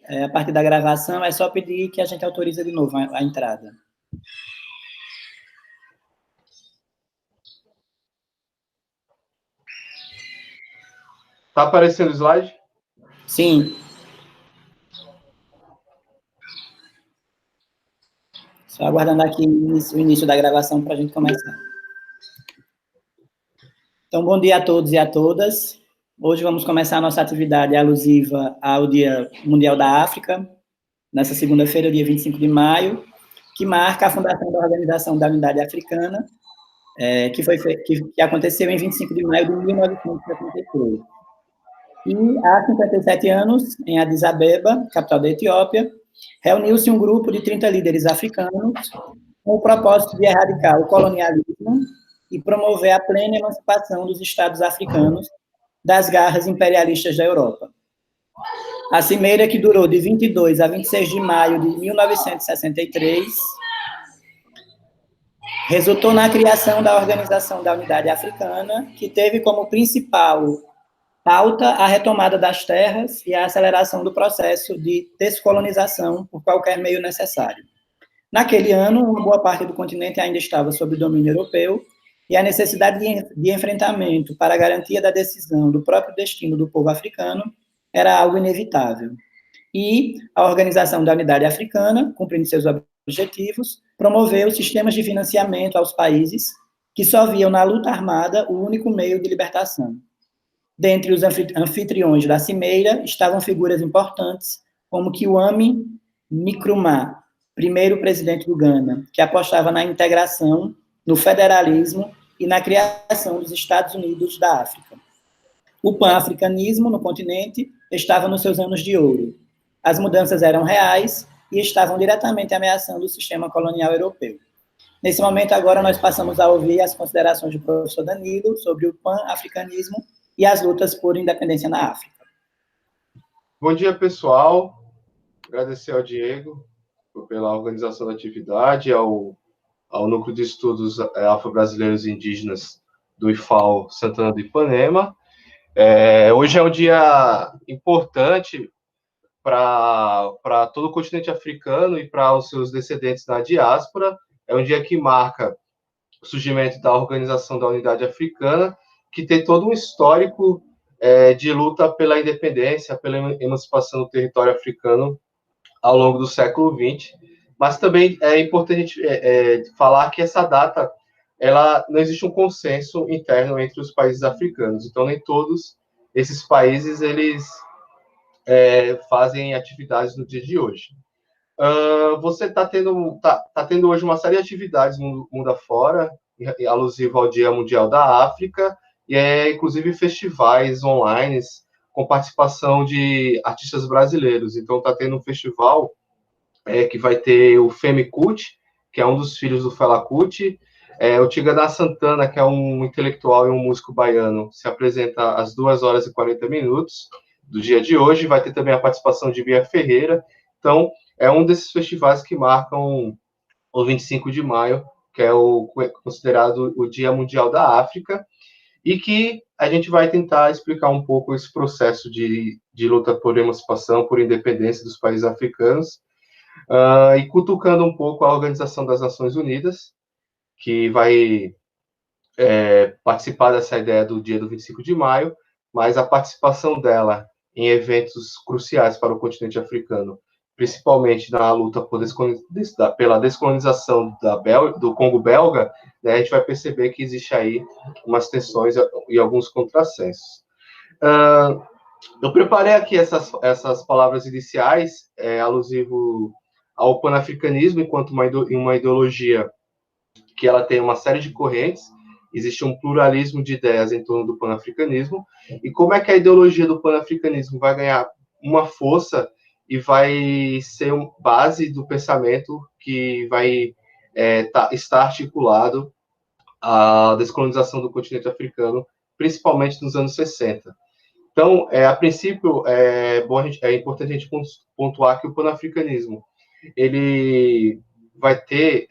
a partir da gravação, é só pedir que a gente autoriza de novo a entrada. Tá aparecendo o slide? Sim. Só aguardando aqui o início da gravação para a gente começar. Então, bom dia a todos e a todas. Hoje vamos começar a nossa atividade alusiva ao Dia Mundial da África, nessa segunda-feira, dia 25 de maio, que marca a fundação da Organização da Unidade Africana, que aconteceu em 25 de maio de 1973. E há 57 anos, em Addis Abeba, capital da Etiópia, reuniu-se um grupo de 30 líderes africanos com o propósito de erradicar o colonialismo e promover a plena emancipação dos estados africanos das garras imperialistas da Europa. A cimeira, que durou de 22 a 26 de maio de 1963, resultou na criação da Organização da Unidade Africana, que teve como principal pauta a retomada das terras e a aceleração do processo de descolonização por qualquer meio necessário. Naquele ano, uma boa parte do continente ainda estava sob domínio europeu, e a necessidade de enfrentamento para a garantia da decisão do próprio destino do povo africano era algo inevitável. E a Organização da Unidade Africana, cumprindo seus objetivos, promoveu sistemas de financiamento aos países que só viam na luta armada o único meio de libertação. Dentre os anfitriões da cimeira estavam figuras importantes, como Kwame Nkrumah, primeiro presidente do Ghana, que apostava na integração, no federalismo e na criação dos Estados Unidos da África. O pan-africanismo no continente estava nos seus anos de ouro. As mudanças eram reais e estavam diretamente ameaçando o sistema colonial europeu. Nesse momento, agora, nós passamos a ouvir as considerações do professor Danilo sobre o pan-africanismo e as lutas por independência na África. Bom dia, pessoal. Agradecer ao Diego pela organização da atividade, ao Núcleo de Estudos Afro-Brasileiros e Indígenas do IFAL Santana do Ipanema. Hoje é um dia importante para todo o continente africano e para os seus descendentes na diáspora. É um dia que marca o surgimento da Organização da Unidade Africana, que tem todo um histórico de luta pela independência, pela emancipação do território africano ao longo do século XX. Mas também é importante falar que essa data, não existe um consenso interno entre os países africanos. Então, nem todos esses países eles fazem atividades no dia de hoje. Você está tendo hoje uma série de atividades mundo afora, alusivo ao Dia Mundial da África, e inclusive festivais online com participação de artistas brasileiros. Então, está tendo um festival que vai ter o Femi Kuti, que é um dos filhos do Fela Kuti, o Tigana Santana, que é um intelectual e um músico baiano, se apresenta às 2 horas e 40 minutos do dia de hoje. Vai ter também a participação de Bia Ferreira. Então, é um desses festivais que marcam o 25 de maio, que é considerado o Dia Mundial da África, e que a gente vai tentar explicar um pouco esse processo de luta por emancipação, por independência dos países africanos, e cutucando um pouco a Organização das Nações Unidas, que vai participar dessa ideia do dia do 25 de maio, mas a participação dela em eventos cruciais para o continente africano, principalmente na luta pela descolonização do Congo belga, né, a gente vai perceber que existe aí umas tensões e alguns contrassensos. Eu preparei aqui essas palavras iniciais, alusivo ao panafricanismo enquanto uma ideologia que ela tem uma série de correntes. Existe um pluralismo de ideias em torno do panafricanismo, e como é que a ideologia do panafricanismo vai ganhar uma força e vai ser base do pensamento que vai estar articulado à descolonização do continente africano, principalmente nos anos 60. Então, a princípio, é importante a gente pontuar que o panafricanismo ele vai ter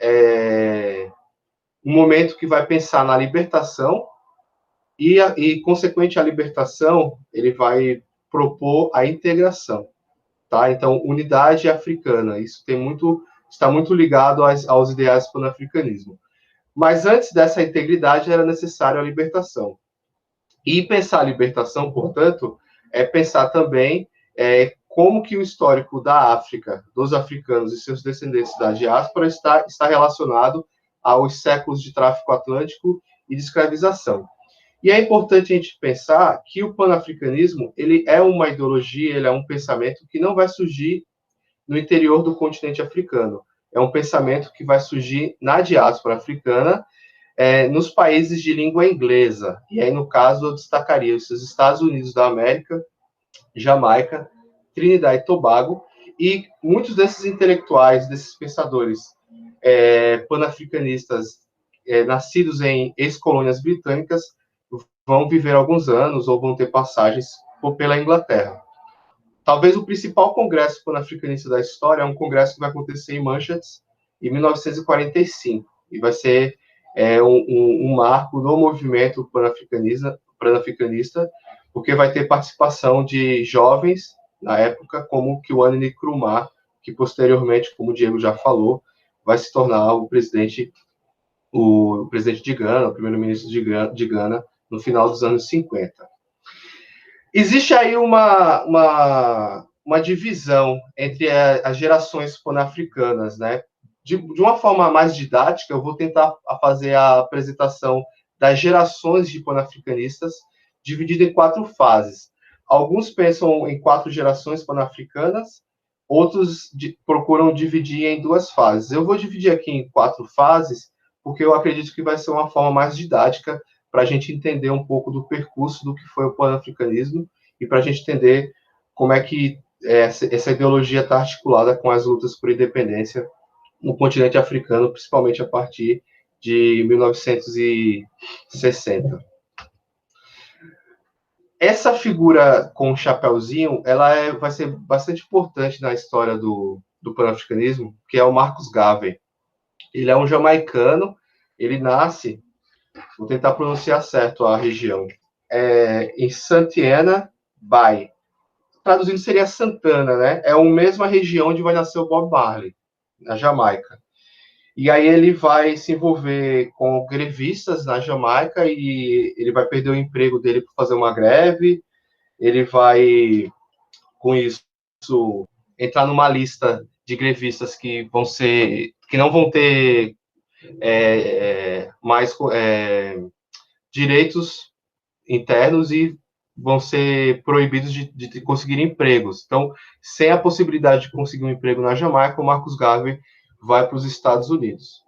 um momento que vai pensar na libertação e consequente à libertação, ele vai propor a integração. tá? Então, unidade africana, isso está muito ligado aos ideais do panafricanismo. Mas antes dessa integridade era necessária a libertação. E pensar a libertação, portanto, é pensar também como que o histórico da África, dos africanos e seus descendentes da diáspora está relacionado aos séculos de tráfico atlântico e de escravização. E é importante a gente pensar que o panafricanismo ele é uma ideologia, ele é um pensamento que não vai surgir no interior do continente africano. É um pensamento que vai surgir na diáspora africana, nos países de língua inglesa. E aí, no caso, eu destacaria os Estados Unidos da América, Jamaica, Trinidad e Tobago, e muitos desses intelectuais, desses pensadores panafricanistas nascidos em ex-colônias britânicas vão viver alguns anos ou vão ter passagens pela Inglaterra. Talvez o principal congresso panafricanista da história é um congresso que vai acontecer em Manchester em 1945 e vai ser um marco no movimento panafricanista, porque vai ter participação de jovens na época, como Kwame Nkrumah, que posteriormente, como o Diego já falou, vai se tornar o presidente de Gana, o primeiro-ministro de Gana, no final dos anos 50. Existe aí uma divisão entre as gerações panafricanas, né? De uma forma mais didática, eu vou tentar fazer a apresentação das gerações de panafricanistas, dividida em 4 fases. Alguns pensam em 4 gerações panafricanas, outros procuram dividir em 2 fases. Eu vou dividir aqui em 4 fases, porque eu acredito que vai ser uma forma mais didática para a gente entender um pouco do percurso do que foi o panafricanismo e para a gente entender como é que essa ideologia está articulada com as lutas por independência no continente africano, principalmente a partir de 1960. Essa figura com o chapéuzinho, ela vai ser bastante importante na história do panafricanismo, que é o Marcus Garvey. Ele é um jamaicano, ele nasce, vou tentar pronunciar certo a região, em Santana Bay. Traduzindo seria Santana, né? É a mesma região onde vai nascer o Bob Marley, na Jamaica. E aí ele vai se envolver com grevistas na Jamaica e ele vai perder o emprego dele por fazer uma greve. Ele vai, com isso, entrar numa lista de grevistas que não vão ter mais direitos internos e vão ser proibidos de conseguir empregos. Então, sem a possibilidade de conseguir um emprego na Jamaica, o Marcus Garvey vai para os Estados Unidos.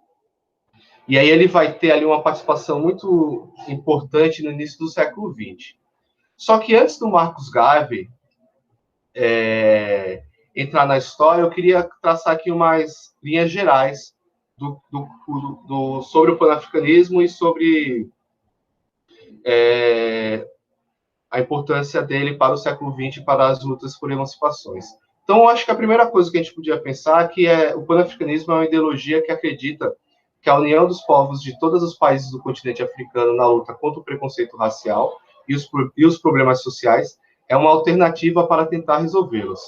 E aí ele vai ter ali uma participação muito importante no início do século XX. Só que antes do Marcus Garvey entrar na história, eu queria traçar aqui umas linhas gerais sobre o panafricanismo e sobre a importância dele para o século XX e para as lutas por emancipações. Então, eu acho que a primeira coisa que a gente podia pensar é que o panafricanismo é uma ideologia que acredita que a união dos povos de todos os países do continente africano na luta contra o preconceito racial e os problemas sociais é uma alternativa para tentar resolvê-los.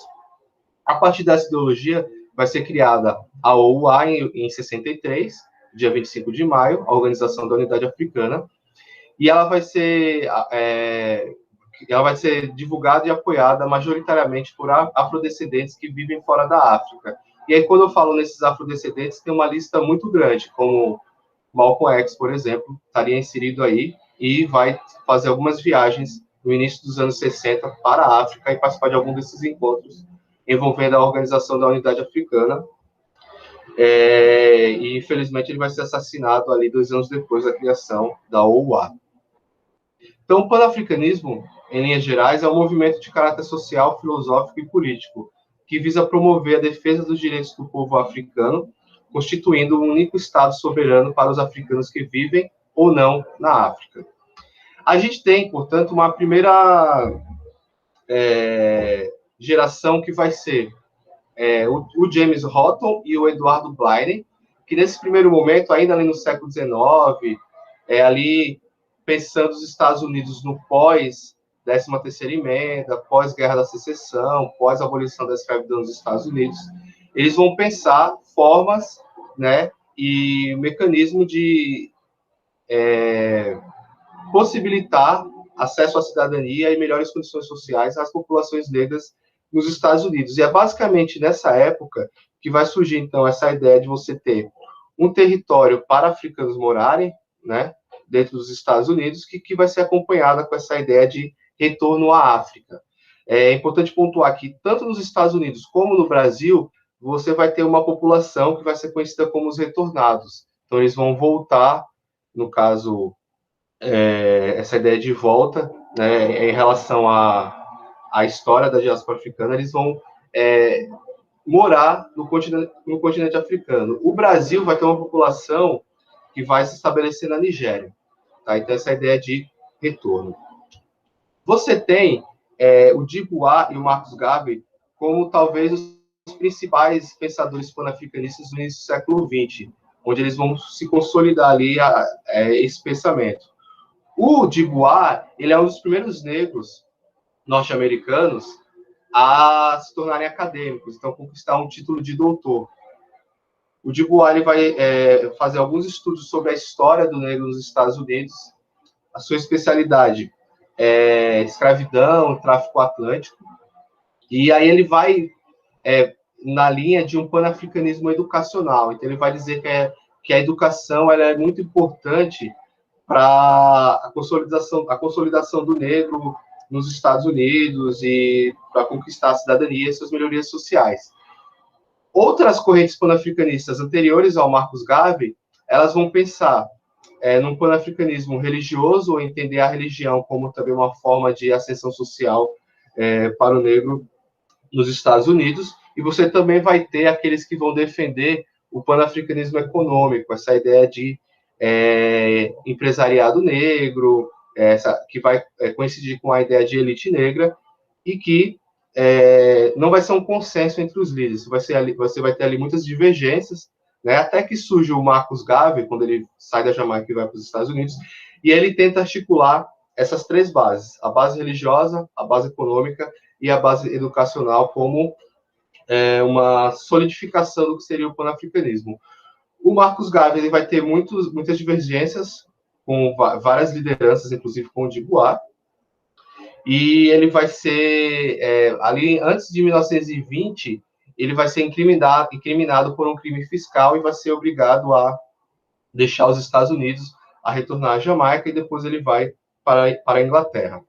A partir dessa ideologia, vai ser criada a OUA em 63, dia 25 de maio, a Organização da Unidade Africana, e ela vai ser divulgada e apoiada majoritariamente por afrodescendentes que vivem fora da África. E aí, quando eu falo nesses afrodescendentes, tem uma lista muito grande, como Malcolm X, por exemplo, estaria inserido aí e vai fazer algumas viagens no início dos anos 60 para a África e participar de algum desses encontros envolvendo a Organização da Unidade Africana. E, infelizmente, ele vai ser assassinado ali 2 anos depois da criação da OUA. Então, o panafricanismo, em linhas gerais, é um movimento de caráter social, filosófico e político, que visa promover a defesa dos direitos do povo africano, constituindo um único Estado soberano para os africanos que vivem ou não na África. A gente tem, portanto, uma primeira geração que vai ser o James Houghton e o Eduardo Blyden, que nesse primeiro momento, ainda ali no século XIX, ali pensando os Estados Unidos no pós 13ª emenda, pós-guerra da secessão, pós-abolição da escravidão nos Estados Unidos, eles vão pensar formas, né, e mecanismo de possibilitar acesso à cidadania e melhores condições sociais às populações negras nos Estados Unidos. E é basicamente nessa época que vai surgir, então, essa ideia de você ter um território para africanos morarem, né, dentro dos Estados Unidos, que vai ser acompanhada com essa ideia de retorno à África. É importante pontuar que, tanto nos Estados Unidos como no Brasil, você vai ter uma população que vai ser conhecida como os retornados. Então, eles vão voltar, no caso, essa ideia de volta, né, em relação à história da diáspora africana, eles vão morar no continente africano. O Brasil vai ter uma população que vai se estabelecer na Nigéria. Tá? Então, essa ideia de retorno. Você tem o Dubois e o Marcus Garvey como talvez os principais pensadores pan-africanistas do início do século XX, onde eles vão se consolidar ali esse pensamento. O Dubois, ele é um dos primeiros negros norte-americanos a se tornarem acadêmicos, então conquistar um título de doutor. O Dubois ele vai fazer alguns estudos sobre a história do negro nos Estados Unidos. A sua especialidade é escravidão, tráfico atlântico. E aí ele vai na linha de um panafricanismo educacional. Então ele vai dizer que a educação ela é muito importante para a consolidação do negro nos Estados Unidos e para conquistar a cidadania e suas melhorias sociais. Outras correntes panafricanistas anteriores ao Marcus Garvey, elas vão pensar num panafricanismo religioso, ou entender a religião como também uma forma de ascensão social para o negro nos Estados Unidos, e você também vai ter aqueles que vão defender o panafricanismo econômico, essa ideia de empresariado negro, que vai coincidir com a ideia de elite negra, e que não vai ser um consenso entre os líderes, você vai ter ali muitas divergências, né, até que surge o Marcus Garvey, quando ele sai da Jamaica e vai para os Estados Unidos, e ele tenta articular essas três bases, a base religiosa, a base econômica e a base educacional, como uma solidificação do que seria o panafricanismo. O Marcus Garvey ele vai ter muitas divergências com várias lideranças, inclusive com o Dubois, e ele vai ser, ali antes de 1920, ele vai ser incriminado por um crime fiscal e vai ser obrigado a deixar os Estados Unidos, a retornar à Jamaica, e depois ele vai para a Inglaterra.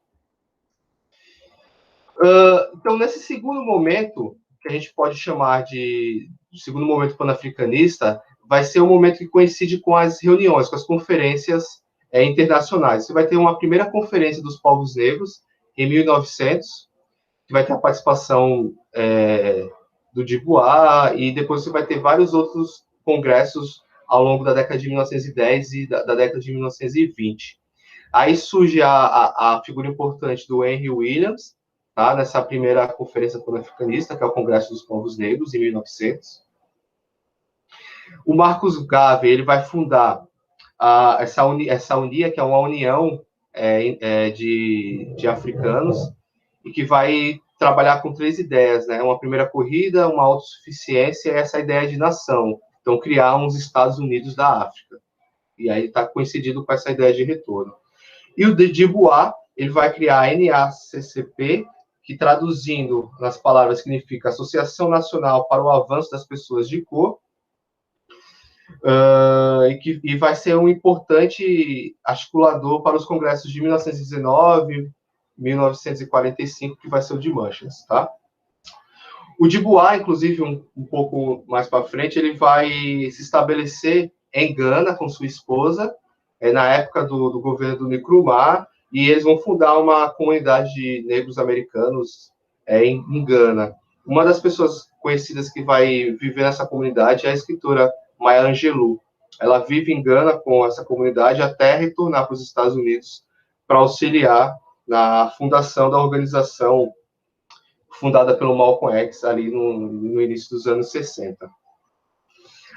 Então, nesse segundo momento, que a gente pode chamar de segundo momento panafricanista, vai ser um momento que coincide com as reuniões, com as conferências internacionais. Você vai ter uma primeira conferência dos povos negros, em 1900, que vai ter a participação do Dubois, e depois você vai ter vários outros congressos ao longo da década de 1910 e da década de 1920. Aí surge a figura importante do Henry Williams, tá, nessa primeira conferência pan-africanista, que é o Congresso dos Povos Negros, em 1900. O Marcus Garvey ele vai fundar essa UNIA, que é uma união de africanos, e que vai trabalhar com três ideias, né? Uma primeira corrida, uma autossuficiência e essa ideia de nação. Então, criar uns Estados Unidos da África. E aí está coincidindo com essa ideia de retorno. E o Dubois, ele vai criar a NACCP, que traduzindo nas palavras significa Associação Nacional para o Avanço das Pessoas de Cor, e vai ser um importante articulador para os congressos de 1919, 1945, que vai ser o de Manchas, tá? O Dubois, inclusive, um pouco mais para frente, ele vai se estabelecer em Gana com sua esposa, na época do governo do Nkrumah, e eles vão fundar uma comunidade de negros americanos em Gana. Uma das pessoas conhecidas que vai viver nessa comunidade é a escritora Maya Angelou. Ela vive em Gana com essa comunidade até retornar para os Estados Unidos para auxiliar na fundação da organização fundada pelo Malcolm X ali no início dos anos 60.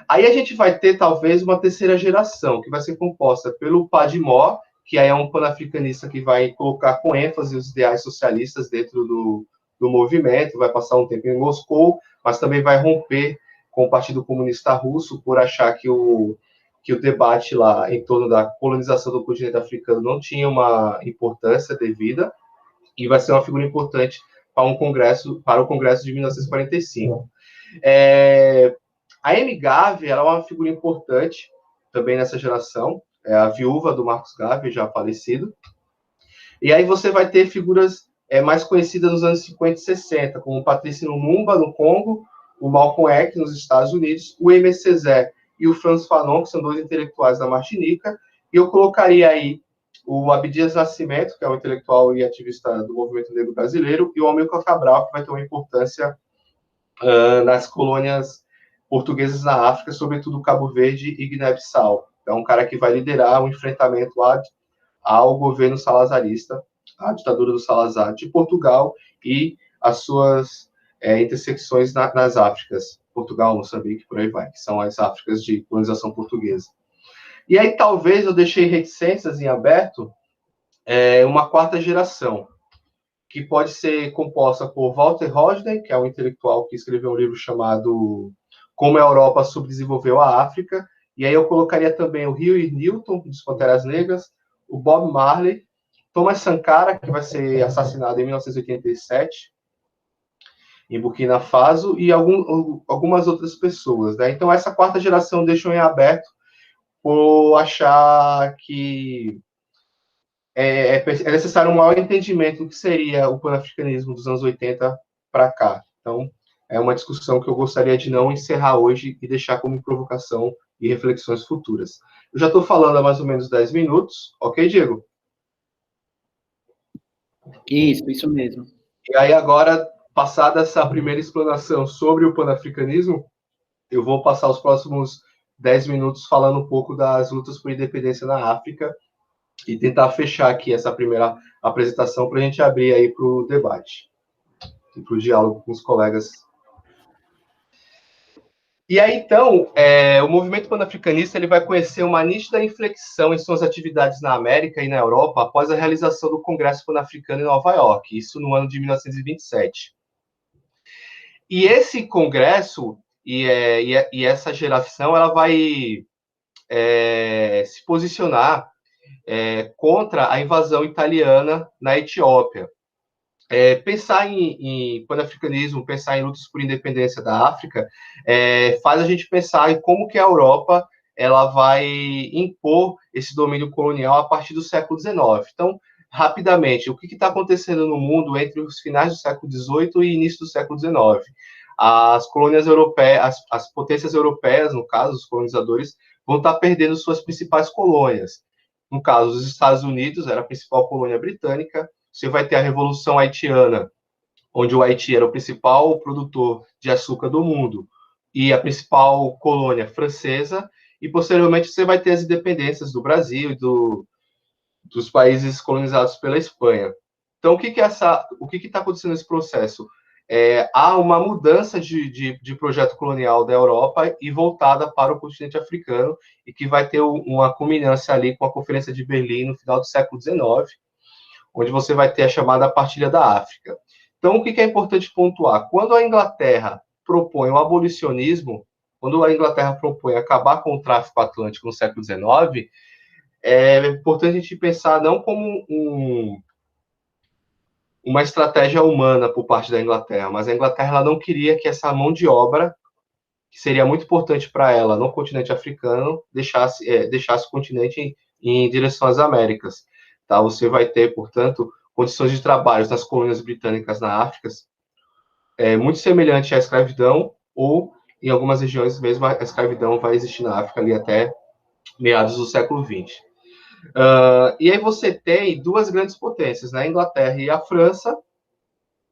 Aí a gente vai ter, talvez, uma terceira geração, que vai ser composta pelo Padmore, que aí é um panafricanista que vai colocar com ênfase os ideais socialistas dentro do movimento, vai passar um tempo em Moscou, mas também vai romper com o Partido Comunista Russo por achar que o debate lá em torno da colonização do continente africano não tinha uma importância devida, e vai ser uma figura importante para o Congresso de 1945. A Amy Garvey, ela é uma figura importante também nessa geração, é a viúva do Marcus Garvey, já falecido. E aí você vai ter figuras mais conhecidas nos anos 50 e 60, como Patrice Lumumba, no Congo, o Malcolm X, nos Estados Unidos, o Aimé Césaire e o Frantz Fanon, que são dois intelectuais da Martinica, e eu colocaria aí o Abdias Nascimento, que é um intelectual e ativista do movimento negro brasileiro, e o Amílcar Cabral, que vai ter uma importância nas colônias portuguesas na África, sobretudo Cabo Verde e Guiné-Bissau. É um cara que vai liderar o enfrentamento ao governo salazarista, à ditadura do Salazar de Portugal e as suas intersecções nas Áfricas, Portugal, Moçambique, por aí vai, que são as Áfricas de colonização portuguesa. E aí talvez eu deixei reticências em aberto uma quarta geração, que pode ser composta por Walter Rodney, que é um intelectual que escreveu um livro chamado Como a Europa Subdesenvolveu a África, e aí eu colocaria também o Huey Newton, dos Panteras Negras, o Bob Marley, Thomas Sankara, que vai ser assassinado em 1987, em Burkina Faso, e algumas outras pessoas, né? Então, essa quarta geração deixou em aberto por achar que é necessário um maior entendimento do que seria o panafricanismo dos anos 80 para cá. Então, é uma discussão que eu gostaria de não encerrar hoje e deixar como provocação e reflexões futuras. Eu já estou falando há mais ou menos 10 minutos, ok, Diego? Isso mesmo. E aí, agora, passada essa primeira explanação sobre o panafricanismo, eu vou passar os próximos 10 minutos falando um pouco das lutas por independência na África e tentar fechar aqui essa primeira apresentação para a gente abrir aí para o debate e para o diálogo com os colegas. E aí, então, o movimento panafricanista ele vai conhecer uma nítida inflexão em suas atividades na América e na Europa após a realização do Congresso Pan-Africano em Nova York, isso no ano de 1927. E esse congresso e essa geração ela vai se posicionar contra a invasão italiana na Etiópia. Pensar em panafricanismo, pensar em lutas por independência da África, faz a gente pensar em como que a Europa ela vai impor esse domínio colonial a partir do século XIX. Então, rapidamente, o que está acontecendo no mundo entre os finais do século XVIII e início do século XIX? As colônias europeias, as potências europeias, no caso, os colonizadores, vão estar perdendo suas principais colônias. No caso, os Estados Unidos era a principal colônia britânica. Você vai ter a Revolução Haitiana, onde o Haiti era o principal produtor de açúcar do mundo, e a principal colônia francesa, e posteriormente você vai ter as independências do Brasil e dos países colonizados pela Espanha. Então, o que está acontecendo nesse processo? Há uma mudança de projeto colonial da Europa e voltada para o continente africano, e que vai ter uma culminância ali com a Conferência de Berlim no final do século XIX, onde você vai ter a chamada Partilha da África. Então, o que é importante pontuar? Quando a Inglaterra propõe o abolicionismo, quando a Inglaterra propõe acabar com o tráfico atlântico no século XIX, é importante a gente pensar não como uma estratégia humana por parte da Inglaterra, mas a Inglaterra ela não queria que essa mão de obra, que seria muito importante para ela no continente africano, deixasse o continente em direção às Américas. Tá? Você vai ter, portanto, condições de trabalho nas colônias britânicas na África muito semelhante à escravidão, ou em algumas regiões mesmo a escravidão vai existir na África ali até meados do século XX. E aí você tem duas grandes potências, né? A Inglaterra e a França,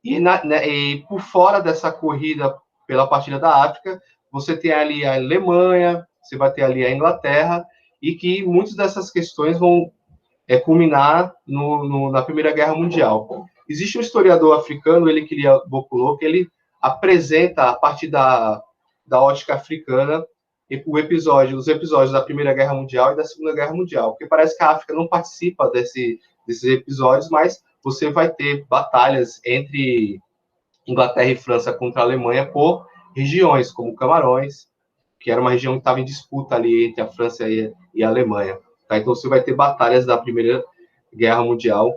e por fora dessa corrida pela partilha da África, você tem ali a Alemanha, você vai ter ali a Inglaterra, e que muitas dessas questões vão culminar na Primeira Guerra Mundial. Existe um historiador africano, ele Bokolo, que ele apresenta, a partir da ótica africana, os episódios da Primeira Guerra Mundial e da Segunda Guerra Mundial, porque parece que a África não participa desses episódios, mas você vai ter batalhas entre Inglaterra e França contra a Alemanha por regiões, como Camarões, que era uma região que estava em disputa ali entre a França e a Alemanha. Tá? Então você vai ter batalhas da Primeira Guerra Mundial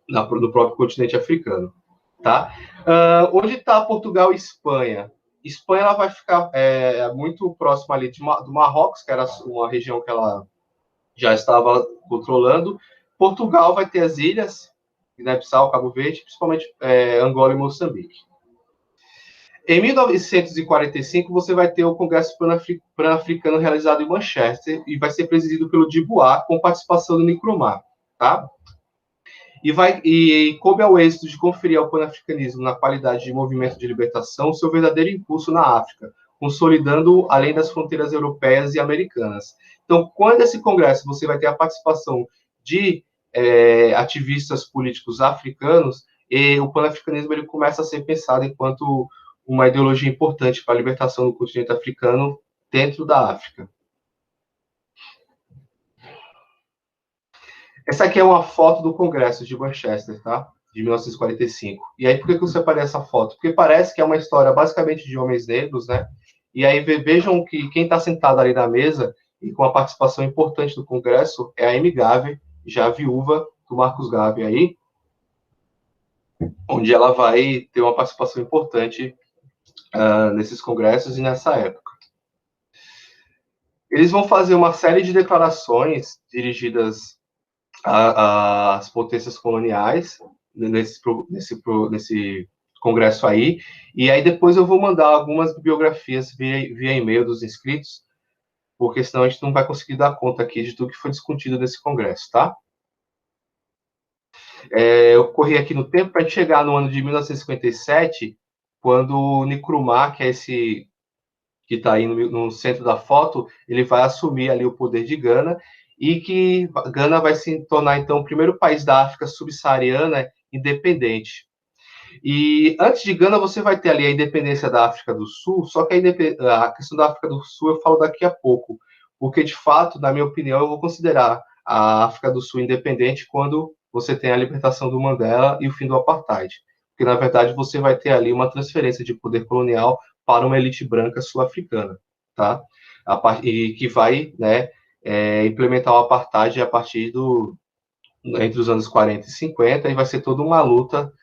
no próprio continente africano. Tá? Onde está Portugal e Espanha? Espanha ela vai ficar muito próxima ali do Marrocos, que era uma região que ela já estava controlando. Portugal vai ter as ilhas, Guiné-Bissau, Cabo Verde, principalmente Angola e Moçambique. Em 1945, você vai ter o Congresso Pan-Africano realizado em Manchester e vai ser presidido pelo Dubois, com participação do Nkrumah. Tá? E coube ao êxito de conferir ao panafricanismo na qualidade de movimento de libertação seu verdadeiro impulso na África, consolidando além das fronteiras europeias e americanas. Então, quando esse congresso você vai ter a participação de ativistas políticos africanos, e o panafricanismo ele começa a ser pensado enquanto uma ideologia importante para a libertação do continente africano dentro da África. Essa aqui é uma foto do Congresso de Manchester, tá? De 1945. E aí, por que eu separei essa foto? Porque parece que é uma história basicamente de homens negros, né? E aí vejam que quem está sentado ali na mesa e com a participação importante do Congresso é a Amy Garvey, já viúva do Marcus Garvey aí, onde ela vai ter uma participação importante nesses congressos e nessa época. Eles vão fazer uma série de declarações dirigidas às potências coloniais nesse congresso aí, e aí depois eu vou mandar algumas bibliografias via e-mail dos inscritos, porque senão a gente não vai conseguir dar conta aqui de tudo que foi discutido nesse congresso, tá? Eu corri aqui no tempo para a gente chegar no ano de 1957, quando o Nkrumah, que é esse que está aí no centro da foto, ele vai assumir ali o poder de Gana, e que Gana vai se tornar, então, o primeiro país da África subsaariana independente. E antes de Gana, você vai ter ali a independência da África do Sul, só que a questão da África do Sul eu falo daqui a pouco, porque, de fato, na minha opinião, eu vou considerar a África do Sul independente quando você tem a libertação do Mandela e o fim do Apartheid. Porque, na verdade, você vai ter ali uma transferência de poder colonial para uma elite branca sul-africana, tá? E que vai, né, implementar o Apartheid a partir entre os anos 40 e 50, e vai ser toda uma luta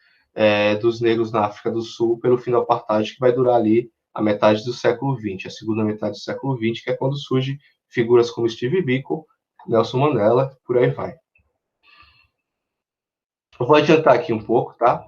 dos negros na África do Sul pelo fim do Apartheid, que vai durar ali a metade do século XX, a segunda metade do século XX, que é quando surgem figuras como Steve Biko, Nelson Mandela, por aí vai. Eu vou adiantar aqui um pouco, tá?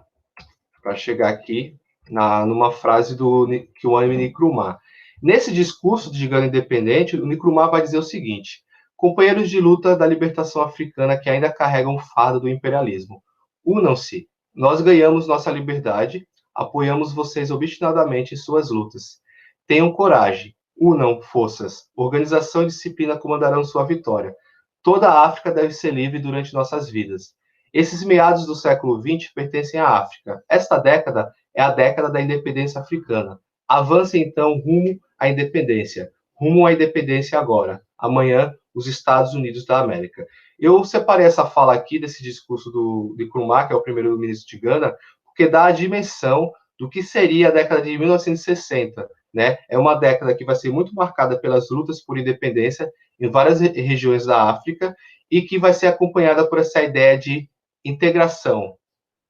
Para chegar aqui numa frase do Kwame Nkrumah. Nesse discurso de Gana independente, o Nkrumah vai dizer o seguinte: companheiros de luta da libertação africana que ainda carregam o fardo do imperialismo, unam-se. Nós ganhamos nossa liberdade, apoiamos vocês obstinadamente em suas lutas. Tenham coragem, unam forças, organização e disciplina comandarão sua vitória. Toda a África deve ser livre durante nossas vidas. Esses meados do século XX pertencem à África. Esta década é a década da independência africana. Avance então rumo à independência. Rumo à independência agora. Amanhã, os Estados Unidos da América. Eu separei essa fala aqui desse discurso de Nkrumah, que é o primeiro-ministro de Gana, porque dá a dimensão do que seria a década de 1960. Né? É uma década que vai ser muito marcada pelas lutas por independência em várias regiões da África e que vai ser acompanhada por essa ideia de integração.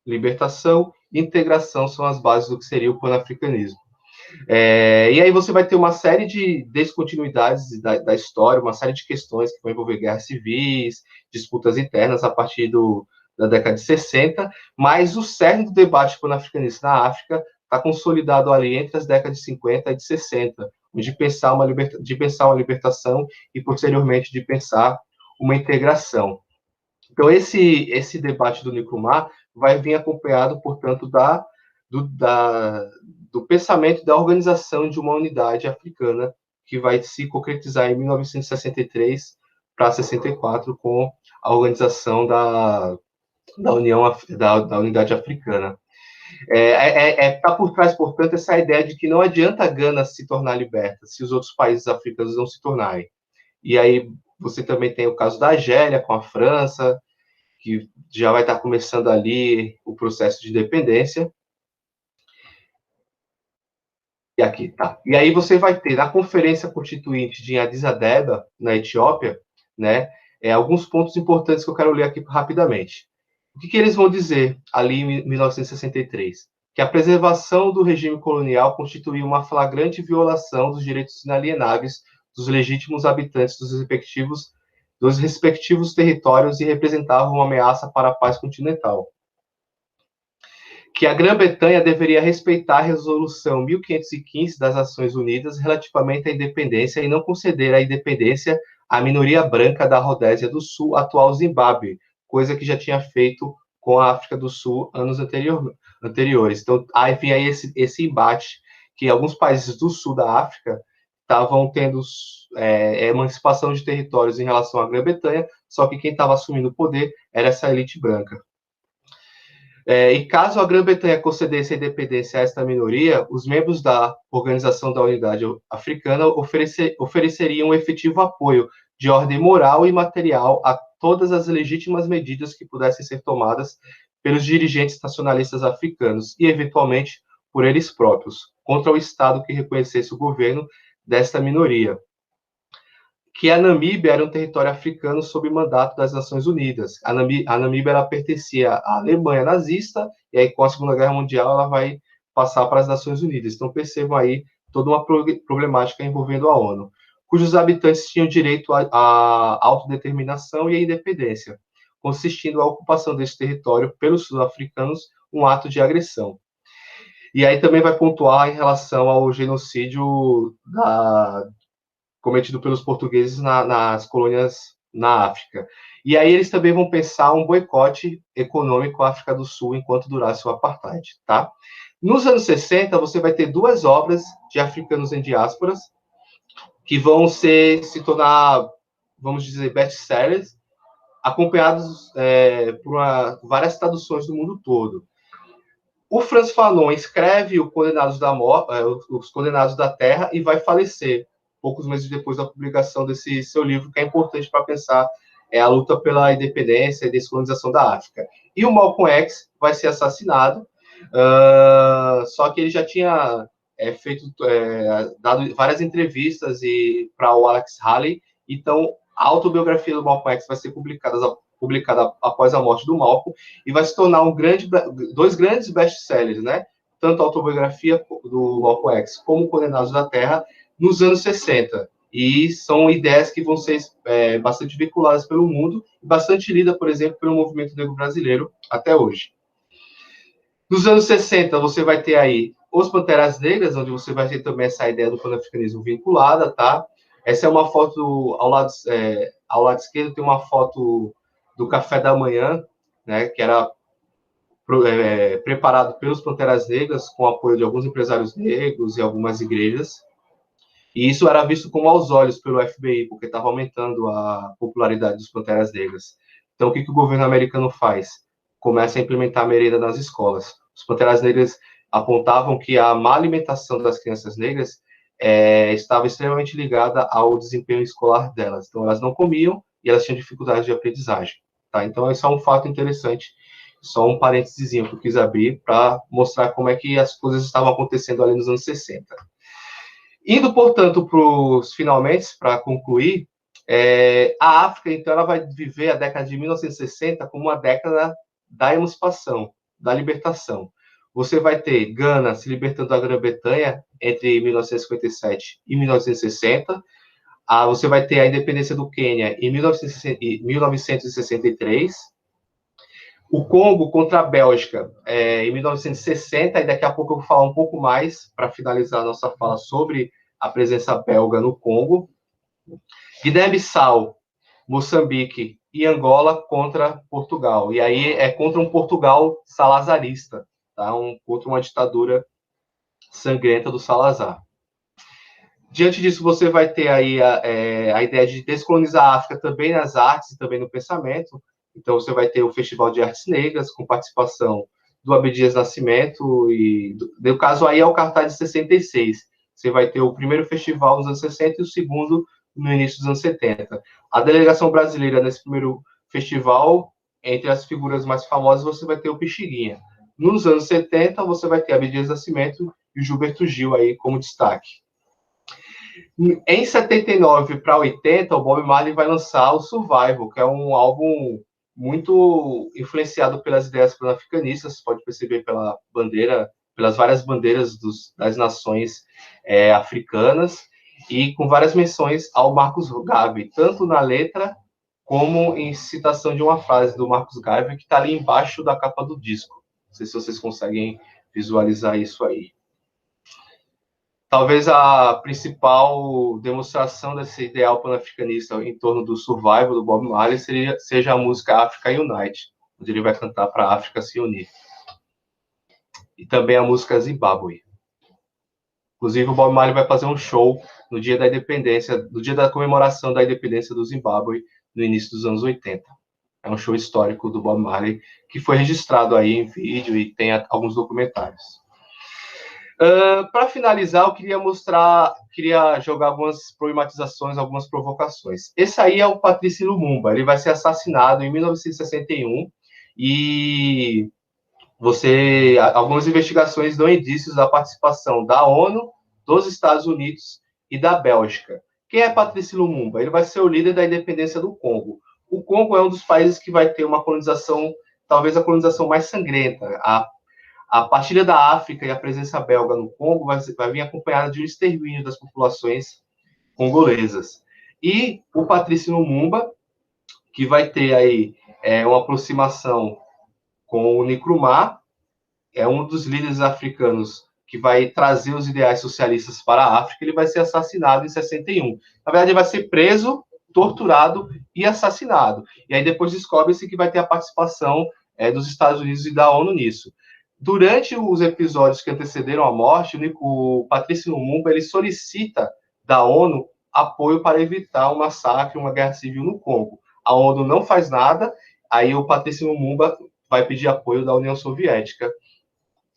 Libertação e integração são as bases do que seria o panafricanismo. E aí você vai ter uma série de descontinuidades da história, uma série de questões que vão envolver guerras civis, disputas internas a partir da década de 60, mas o cerne do debate panafricanista na África está consolidado ali entre as décadas de 50 e de 60, de pensar uma libertação e, posteriormente, de pensar uma integração. Então, esse debate do Nkrumah vai vir acompanhado, portanto, do pensamento da organização de uma unidade africana que vai se concretizar em 1963 para 64 com a organização da Unidade Africana. Tá por trás, portanto, essa ideia de que não adianta a Gana se tornar liberta se os outros países africanos não se tornarem. E aí você também tem o caso da Argélia com a França, que já vai estar começando ali o processo de independência. E aqui, tá. E aí você vai ter, na Conferência Constituinte de Addis Abeba, na Etiópia, né, alguns pontos importantes que eu quero ler aqui rapidamente. O que eles vão dizer ali em 1963? Que a preservação do regime colonial constituía uma flagrante violação dos direitos inalienáveis dos legítimos habitantes dos respectivos territórios e representava uma ameaça para a paz continental. Que a Grã-Bretanha deveria respeitar a Resolução 1515 das Nações Unidas relativamente à independência e não conceder a independência à minoria branca da Rodésia do Sul, atual Zimbábue, coisa que já tinha feito com a África do Sul anos anteriores. Então, aí vem aí esse embate que alguns países do sul da África estavam tendo emancipação de territórios em relação à Grã-Bretanha, só que quem estava assumindo o poder era essa elite branca. E caso a Grã-Bretanha concedesse a independência a esta minoria, os membros da Organização da Unidade Africana ofereceriam um efetivo apoio de ordem moral e material a todas as legítimas medidas que pudessem ser tomadas pelos dirigentes nacionalistas africanos e, eventualmente, por eles próprios, contra o Estado que reconhecesse o governo desta minoria. Que a Namíbia era um território africano sob mandato das Nações Unidas. A Namíbia ela pertencia à Alemanha nazista, e aí com a Segunda Guerra Mundial ela vai passar para as Nações Unidas. Então percebam aí toda uma problemática envolvendo a ONU, cujos habitantes tinham direito à autodeterminação e à independência, consistindo a ocupação desse território pelos sul-africanos um ato de agressão. E aí também vai pontuar em relação ao genocídio cometido pelos portugueses nas colônias na África. E aí eles também vão pensar um boicote econômico à África do Sul enquanto durasse o apartheid, tá? Nos anos 60, você vai ter duas obras de africanos em diásporas que vão se tornar, vamos dizer, best-sellers, acompanhados por várias traduções do mundo todo. O Frantz Fanon escreve Os Condenados da Terra e vai falecer poucos meses depois da publicação desse seu livro, que é importante para pensar a luta pela independência e descolonização da África. E o Malcolm X vai ser assassinado, só que ele já tinha dado várias entrevistas para o Alex Haley, então a autobiografia do Malcolm X vai ser publicada após a morte do Malcolm e vai se tornar dois grandes best-sellers, né? Tanto a autobiografia do Malcolm X como Condenados da Terra, nos anos 60. E são ideias que vão ser bastante veiculadas pelo mundo e bastante lidas, por exemplo, pelo movimento negro brasileiro até hoje. Nos anos 60, você vai ter aí Os Panteras Negras, onde você vai ter também essa ideia do panafricanismo vinculada, tá? Essa é uma foto, ao lado esquerdo tem uma foto do café da manhã, né, que era preparado pelos Panteras Negras, com o apoio de alguns empresários negros e algumas igrejas. E isso era visto com maus olhos pelo FBI, porque estava aumentando a popularidade dos Panteras Negras. Então, o que o governo americano faz? Começa a implementar merenda nas escolas. Os Panteras Negras apontavam que a má alimentação das crianças negras estava extremamente ligada ao desempenho escolar delas. Então, elas não comiam e elas tinham dificuldade de aprendizagem. Tá? Então, esse é um fato interessante. Só um parênteses que eu quis abrir para mostrar como é que as coisas estavam acontecendo ali nos anos 60. Indo, portanto, para os finalmente, para concluir, a África, então, ela vai viver a década de 1960 como uma década da emancipação, da libertação. Você vai ter Gana se libertando da Grã-Bretanha entre 1957 e 1960. Você vai ter a independência do Quênia em 1963. O Congo contra a Bélgica em 1960, e daqui a pouco eu vou falar um pouco mais para finalizar a nossa fala sobre a presença belga no Congo. Guiné-Bissau, Moçambique e Angola contra Portugal. E aí é contra um Portugal salazarista, tá? Contra uma ditadura sangrenta do Salazar. Diante disso, você vai ter aí a ideia de descolonizar a África também nas artes e também no pensamento. Então, você vai ter o Festival de Artes Negras, com participação do Abdias Nascimento, e no caso aí é o cartaz de 66. Você vai ter o primeiro festival nos anos 60 e o segundo no início dos anos 70. A delegação brasileira nesse primeiro festival, entre as figuras mais famosas, você vai ter o Pixinguinha. Nos anos 70, você vai ter Abdias Nascimento e o Gilberto Gil aí como destaque. Em 79 para 80, o Bob Marley vai lançar o Survival, que é um álbum muito influenciado pelas ideias pan-africanistas, você pode perceber pela bandeira, pelas várias bandeiras das nações africanas, e com várias menções ao Marcus Garvey, tanto na letra como em citação de uma frase do Marcus Garvey que está ali embaixo da capa do disco. Não sei se vocês conseguem visualizar isso aí. Talvez a principal demonstração desse ideal pan-africanista em torno do survival do Bob Marley seja a música Africa Unite, onde ele vai cantar para a África se unir. E também a música Zimbábue. Inclusive, o Bob Marley vai fazer um show no dia da independência, no dia da comemoração da independência do Zimbábue, no início dos anos 80. É um show histórico do Bob Marley, que foi registrado aí em vídeo e tem alguns documentários. Para finalizar, eu queria jogar algumas problematizações, algumas provocações. Esse aí é o Patrice Lumumba, ele vai ser assassinado em 1961 e algumas investigações dão indícios da participação da ONU, dos Estados Unidos e da Bélgica. Quem é Patrice Lumumba? Ele vai ser o líder da independência do Congo. O Congo é um dos países que vai ter uma colonização, talvez a colonização mais sangrenta. A partilha da África e a presença belga no Congo vai vir acompanhada de um extermínio das populações congolesas. E o Patrice Lumumba, que vai ter aí uma aproximação com o Nkrumah, é um dos líderes africanos que vai trazer os ideais socialistas para a África, ele vai ser assassinado em 61. Na verdade, ele vai ser preso, torturado e assassinado. E aí depois descobre-se que vai ter a participação dos Estados Unidos e da ONU nisso. Durante os episódios que antecederam a morte, o Patrice Lumumba ele solicita da ONU apoio para evitar um massacre, uma guerra civil no Congo. A ONU não faz nada, aí o Patrice Lumumba vai pedir apoio da União Soviética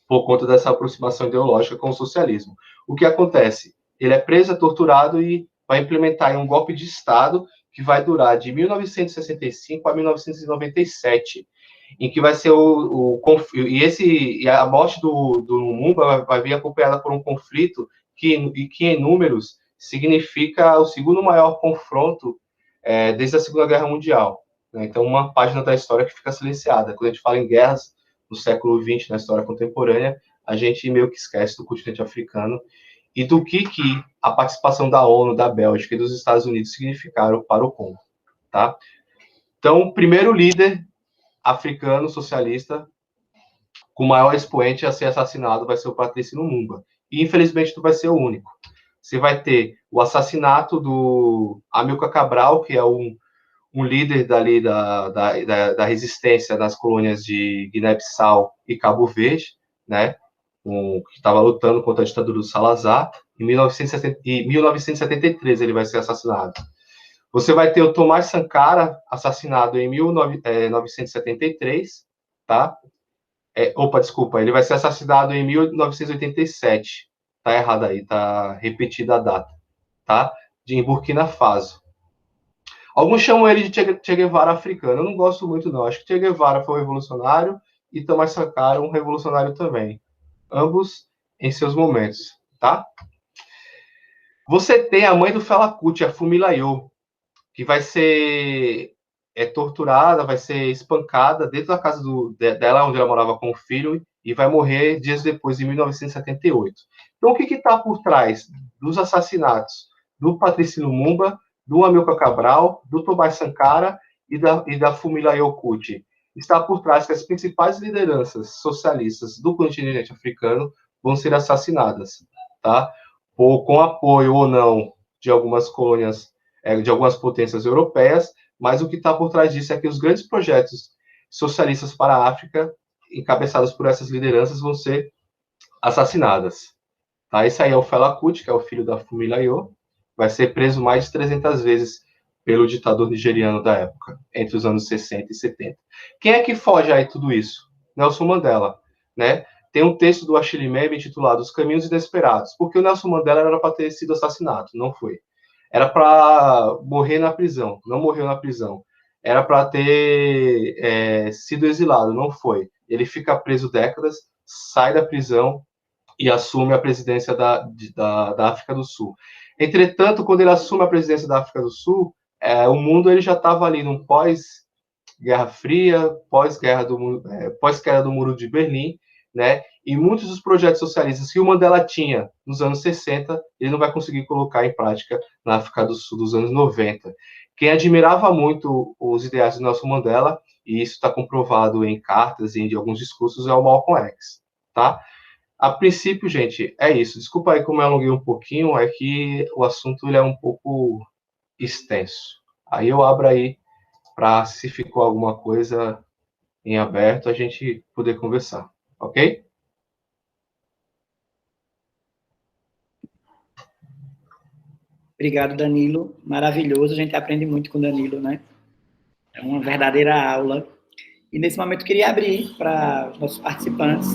por conta dessa aproximação ideológica com o socialismo. O que acontece? Ele é preso, é torturado e vai implementar um golpe de Estado que vai durar de 1965 a 1997, em que vai ser a morte do Lumumba vai vir acompanhada por um conflito que em números significa o segundo maior confronto desde a Segunda Guerra Mundial. Né? Então, uma página da história que fica silenciada. Quando a gente fala em guerras no século XX, na história contemporânea, a gente meio que esquece do continente africano e do que a participação da ONU, da Bélgica e dos Estados Unidos significaram para o Congo. Tá? Então, o primeiro líder africano socialista com o maior expoente a ser assassinado vai ser o Patrice Lumumba. E, infelizmente, não vai ser o único. Você vai ter o assassinato do Amilcar Cabral, que é um líder dali da resistência nas colônias de Guiné-Bissau e Cabo Verde, né, que estava lutando contra a ditadura do Salazar. Em 1973 ele vai ser assassinado. Você vai ter o Tomás Sankara, assassinado em 1973, tá? Desculpa, ele vai ser assassinado em 1987. Tá errado aí, tá repetida a data, tá? Em Burkina Faso. Alguns chamam ele de Che Guevara africano. Eu não gosto muito, não. Acho que Che Guevara foi um revolucionário e Tomás Sankara um revolucionário também. Ambos em seus momentos, tá? Você tem a mãe do Fela Kuti, a Funmilayo, que vai ser torturada, vai ser espancada dentro da casa dela, onde ela morava com o filho, e vai morrer dias depois, em 1978. Então, o que está por trás dos assassinatos do Patrice Lumumba, do Amilcar Cabral, do Tomás Sankara e da Funmilayo Kuti? Está por trás que as principais lideranças socialistas do continente africano vão ser assassinadas, tá? Ou com apoio ou não de algumas colônias, de algumas potências europeias, mas o que está por trás disso é que os grandes projetos socialistas para a África, encabeçados por essas lideranças, vão ser assassinadas. Tá? Esse aí é o Fela Kuti, que é o filho da Funmilayo, vai ser preso mais de 300 vezes pelo ditador nigeriano da época, entre os anos 60 e 70. Quem é que foge aí tudo isso? Nelson Mandela. né? Tem um texto do Achille Mbembe intitulado Os Caminhos Inesperados, porque o Nelson Mandela era para ter sido assassinado, não foi. Era para morrer na prisão, não morreu na prisão. Era para ter sido exilado, não foi. Ele fica preso décadas, sai da prisão e assume a presidência da África do Sul. Entretanto, quando ele assume a presidência da África do Sul, o mundo ele já estava ali num pós-Guerra Fria, pós-queda do Muro de Berlim, né? E muitos dos projetos socialistas que o Mandela tinha nos anos 60, ele não vai conseguir colocar em prática na África do Sul dos anos 90. Quem admirava muito os ideais do Nelson Mandela, e isso está comprovado em cartas e em alguns discursos, é o Malcolm X, tá? A princípio, gente, é isso. Desculpa aí como eu alonguei um pouquinho, é que o assunto ele é um pouco extenso. Aí eu abro aí para, se ficou alguma coisa em aberto, a gente poder conversar, ok? Obrigado, Danilo. Maravilhoso, a gente aprende muito com o Danilo, né? É uma verdadeira aula. E nesse momento eu queria abrir para os nossos participantes,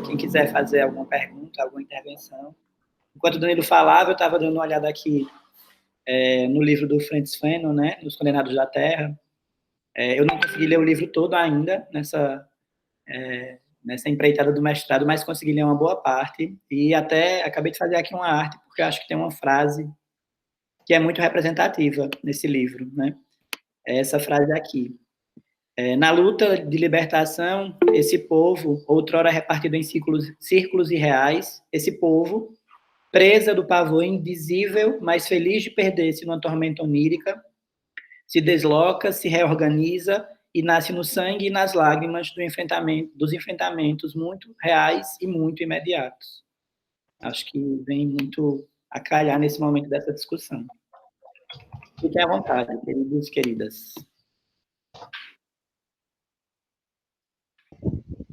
quem quiser fazer alguma pergunta, alguma intervenção. Enquanto o Danilo falava, eu estava dando uma olhada aqui no livro do Frantz Fanon, né, Os Condenados da Terra. Eu não consegui ler o livro todo ainda, nessa empreitada do mestrado, mas consegui ler uma boa parte, e até acabei de fazer aqui uma arte, porque eu acho que tem uma frase que é muito representativa nesse livro, né? É essa frase aqui. Na luta de libertação, esse povo, outrora repartido em círculos irreais, esse povo, presa do pavor invisível, mas feliz de perder-se numa tormenta onírica, se desloca, se reorganiza e nasce no sangue e nas lágrimas dos enfrentamentos muito reais e muito imediatos. Acho que vem muito a calhar nesse momento dessa discussão. Fiquem à vontade, queridos e queridas.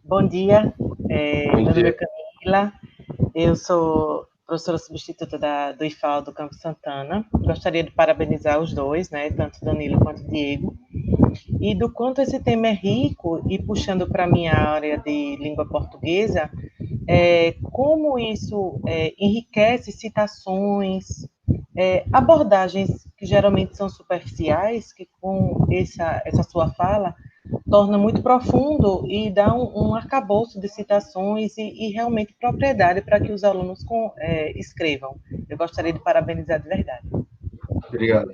Bom dia, meu nome é Camila, eu sou professora substituta do IFAL do Campo Santana. Gostaria de parabenizar os dois, né, tanto Danilo quanto Diego, e do quanto esse tema é rico, e puxando para a minha área de língua portuguesa, como isso enriquece citações, abordagens que geralmente são superficiais, que com essa sua fala torna muito profundo e dá um arcabouço de citações e realmente propriedade para que os alunos escrevam. Eu gostaria de parabenizar de verdade. Obrigado.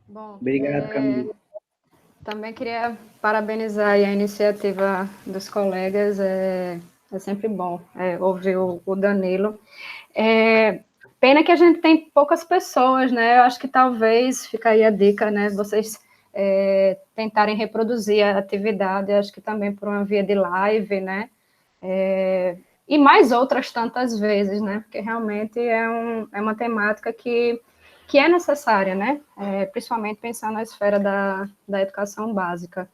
Bom, Obrigado, Camila. Também queria parabenizar a iniciativa dos colegas, é sempre bom ouvir o Danilo. Pena que a gente tem poucas pessoas, né? Eu acho que talvez, fica aí a dica, né? Vocês tentarem reproduzir a atividade, acho que também por uma via de live, né? E mais outras tantas vezes, né? Porque realmente é uma temática que é necessária, né? Principalmente pensando na esfera da educação básica.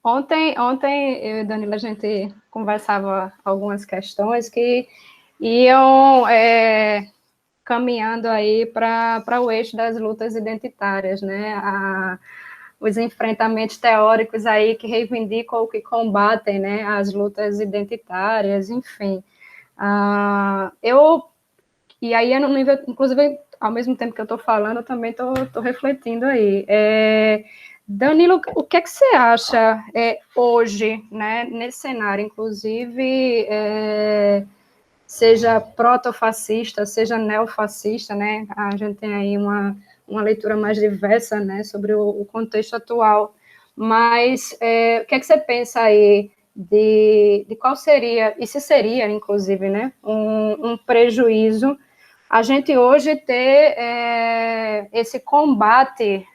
Ontem eu e Danilo, a gente conversava algumas questões que iam caminhando aí para o eixo das lutas identitárias, né? Os enfrentamentos teóricos aí que reivindicam ou que combatem, né, as lutas identitárias, enfim. E aí, no nível, inclusive, ao mesmo tempo que eu estou falando, eu também estou refletindo aí. Danilo, o que é que você acha hoje, né, nesse cenário, inclusive, seja protofascista, seja neofascista, né? A gente tem aí uma leitura mais diversa, né, sobre o contexto atual. Mas o que é que você pensa aí de qual seria, e se seria, inclusive, né, um prejuízo a gente hoje ter esse combate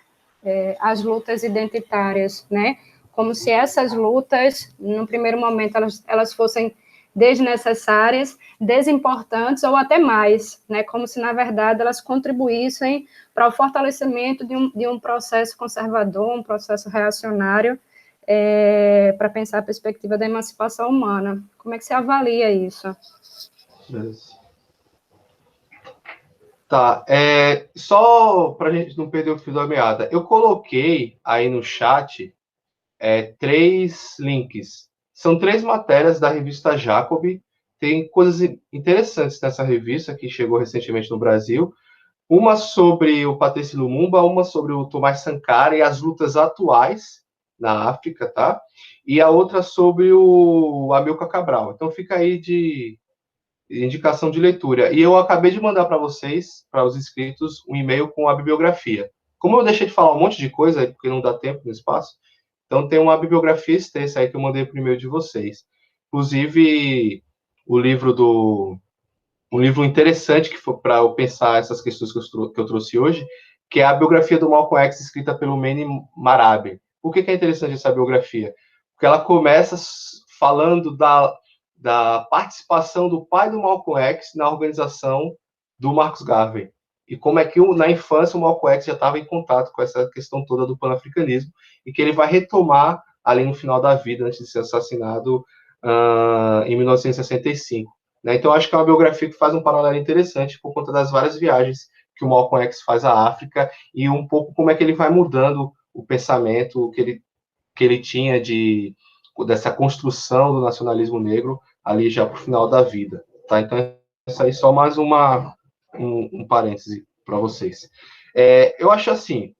às lutas identitárias, né? Como se essas lutas, no primeiro momento, elas fossem desnecessárias, desimportantes ou até mais, né? Como se, na verdade, elas contribuíssem para o fortalecimento de um processo conservador, um processo reacionário, para pensar a perspectiva da emancipação humana. Como é que você avalia isso? Beleza. Tá, só para a gente não perder o fio da meada, eu coloquei aí no chat 3 links. São 3 matérias da revista Jacobi. Tem coisas interessantes nessa revista, que chegou recentemente no Brasil. Uma sobre o Patrice Lumumba, uma sobre o Thomas Sankara e as lutas atuais na África, tá? E a outra sobre o Amilcar Cabral. Então fica aí de indicação de leitura. E eu acabei de mandar para vocês, para os inscritos, um e-mail com a bibliografia. Como eu deixei de falar um monte de coisa, porque não dá tempo no espaço, então tem uma bibliografia extensa aí que eu mandei para o e-mail de vocês. Inclusive, um livro interessante que foi para eu pensar essas questões que eu trouxe hoje, que é a biografia do Malcolm X, escrita pelo Manny Marabe. Por que é interessante essa biografia? Porque ela começa falando da participação do pai do Malcolm X na organização do Marcus Garvey. E como é que na infância o Malcolm X já estava em contato com essa questão toda do panafricanismo e que ele vai retomar ali no final da vida, antes de ser assassinado em 1965. Então, acho que é uma biografia que faz um paralelo interessante por conta das várias viagens que o Malcolm X faz à África e um pouco como é que ele vai mudando o pensamento que ele tinha dessa construção do nacionalismo negro ali já para o final da vida. Tá? Então, isso aí só mais um parêntese para vocês. Eu acho assim,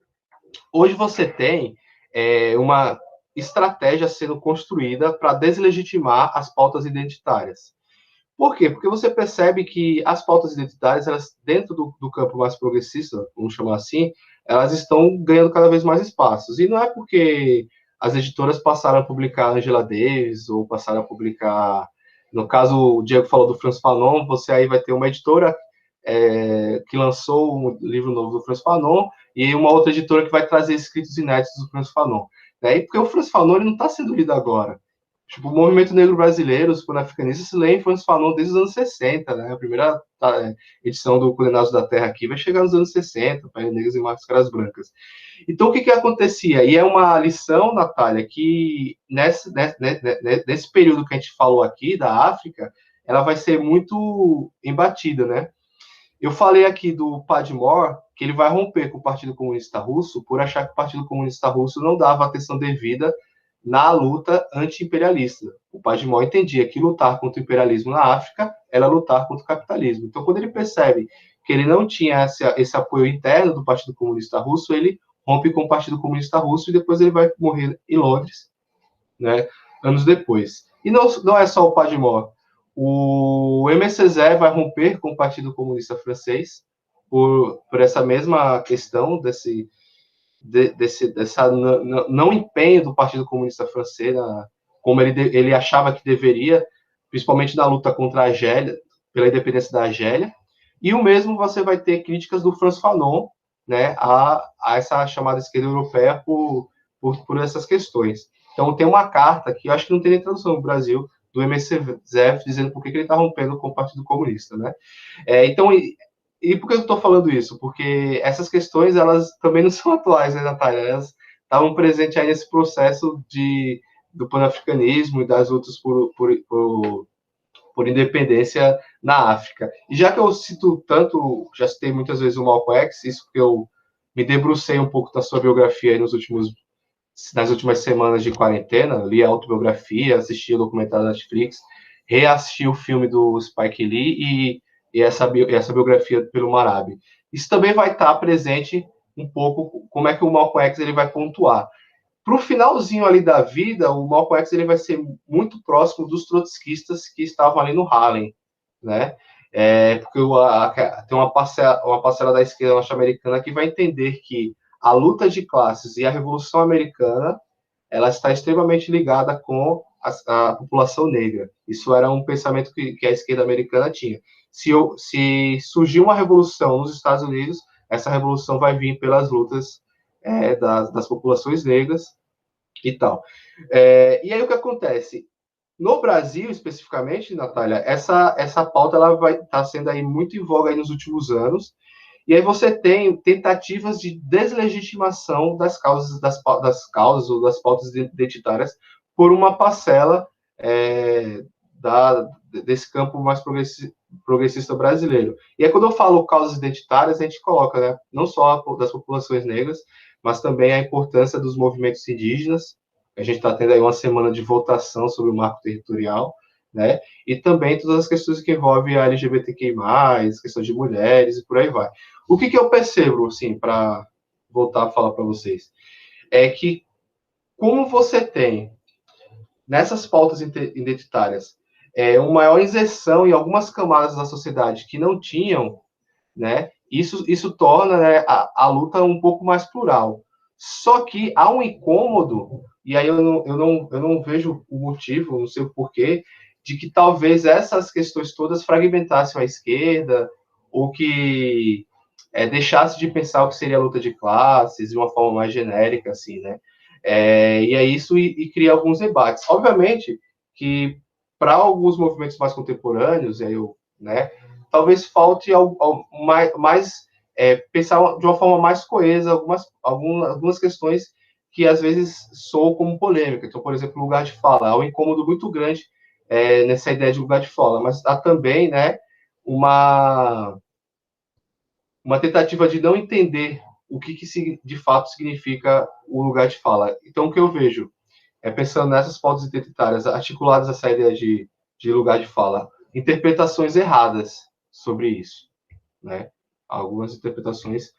hoje você tem uma estratégia sendo construída para deslegitimar as pautas identitárias. Por quê? Porque você percebe que as pautas identitárias, elas, dentro do campo mais progressista, vamos chamar assim, elas estão ganhando cada vez mais espaços. E não é porque as editoras passaram a publicar Angela Davis, ou passaram a publicar... No caso, o Diego falou do Frantz Fanon, você aí vai ter uma editora que lançou um livro novo do Frantz Fanon, e uma outra editora que vai trazer escritos inéditos do Frantz Fanon. E porque o Frantz Fanon ele não está sendo lido agora. Tipo, o movimento negro brasileiro, os panafricanistas se leem Frantz Fanon desde os anos 60, né? A primeira edição do Condenados da Terra aqui vai chegar nos anos 60, Pele Negras e Máscaras Brancas. Então, o que acontecia? E é uma lição, Natália, que nesse período que a gente falou aqui, da África, ela vai ser muito embatida, né? Eu falei aqui do Padmore, que ele vai romper com o Partido Comunista Russo por achar que o Partido Comunista Russo não dava atenção devida na luta anti-imperialista. O Padmore entendia que lutar contra o imperialismo na África era lutar contra o capitalismo. Então, quando ele percebe que ele não tinha esse apoio interno do Partido Comunista Russo, ele rompe com o Partido Comunista Russo e depois ele vai morrer em Londres, né, anos depois. E não é só o Padmore. O Aimé Césaire vai romper com o Partido Comunista Francês por essa mesma questão dessa não empenho do Partido Comunista Francês, como ele achava que deveria, principalmente na luta contra a Argélia, pela independência da Argélia. E o mesmo você vai ter críticas do Frantz Fanon, né, a essa chamada esquerda europeia por essas questões. Então, tem uma carta que eu acho que não tem nem tradução no Brasil, do Aimé Césaire, dizendo por que ele está rompendo com o Partido Comunista, né? Então, e por que eu estou falando isso? Porque essas questões, elas também não são atuais, né, Natália? Elas estavam presentes aí nesse processo do panafricanismo e das lutas por independência na África. E já que eu cito tanto, já citei muitas vezes o Malcolm X, isso porque eu me debrucei um pouco da sua biografia aí nas últimas semanas de quarentena, li a autobiografia, assisti o documentário da Netflix, reassisti o filme do Spike Lee e essa biografia pelo Marabe. Isso também vai estar presente um pouco como é que o Malcolm X ele vai pontuar. Para o finalzinho ali da vida, o Malcolm X ele vai ser muito próximo dos trotskistas que estavam ali no Harlem, né? Porque tem uma parcela da esquerda norte-americana que vai entender que a luta de classes e a Revolução Americana ela está extremamente ligada com a população negra. Isso era um pensamento que a esquerda americana tinha. Se surgir uma revolução nos Estados Unidos, essa revolução vai vir pelas lutas das populações negras e tal. E aí o que acontece? No Brasil, especificamente, Natália, essa pauta ela vai estar sendo aí muito em voga aí nos últimos anos, e aí você tem tentativas de deslegitimação das causas ou das pautas identitárias por uma parcela desse campo mais progressista brasileiro. E aí, quando eu falo causas identitárias, a gente coloca, né, não só das populações negras, mas também a importância dos movimentos indígenas, A gente está tendo aí uma semana de votação sobre o marco territorial, né? E também todas as questões que envolvem a LGBTQI+, questões de mulheres e por aí vai. O que eu percebo, assim, para voltar a falar para vocês, é que como você tem nessas pautas identitárias uma maior inserção em algumas camadas da sociedade que não tinham, né? Isso torna, né, a luta um pouco mais plural. Só que há um incômodo, e aí eu não vejo o motivo, não sei o porquê, de que talvez essas questões todas fragmentassem a esquerda, ou que deixasse de pensar o que seria a luta de classes de uma forma mais genérica, assim, né? E é isso e cria alguns debates. Obviamente que para alguns movimentos mais contemporâneos, né, talvez falte mais pensar de uma forma mais coesa algumas questões que às vezes soam como polêmica. Então, por exemplo, lugar de fala. Há um incômodo muito grande nessa ideia de lugar de fala, mas há também, né, uma tentativa de não entender o que de fato significa o lugar de fala. Então, o que eu vejo pensando nessas pautas identitárias articuladas a essa ideia de lugar de fala, interpretações erradas sobre isso, né? Algumas interpretações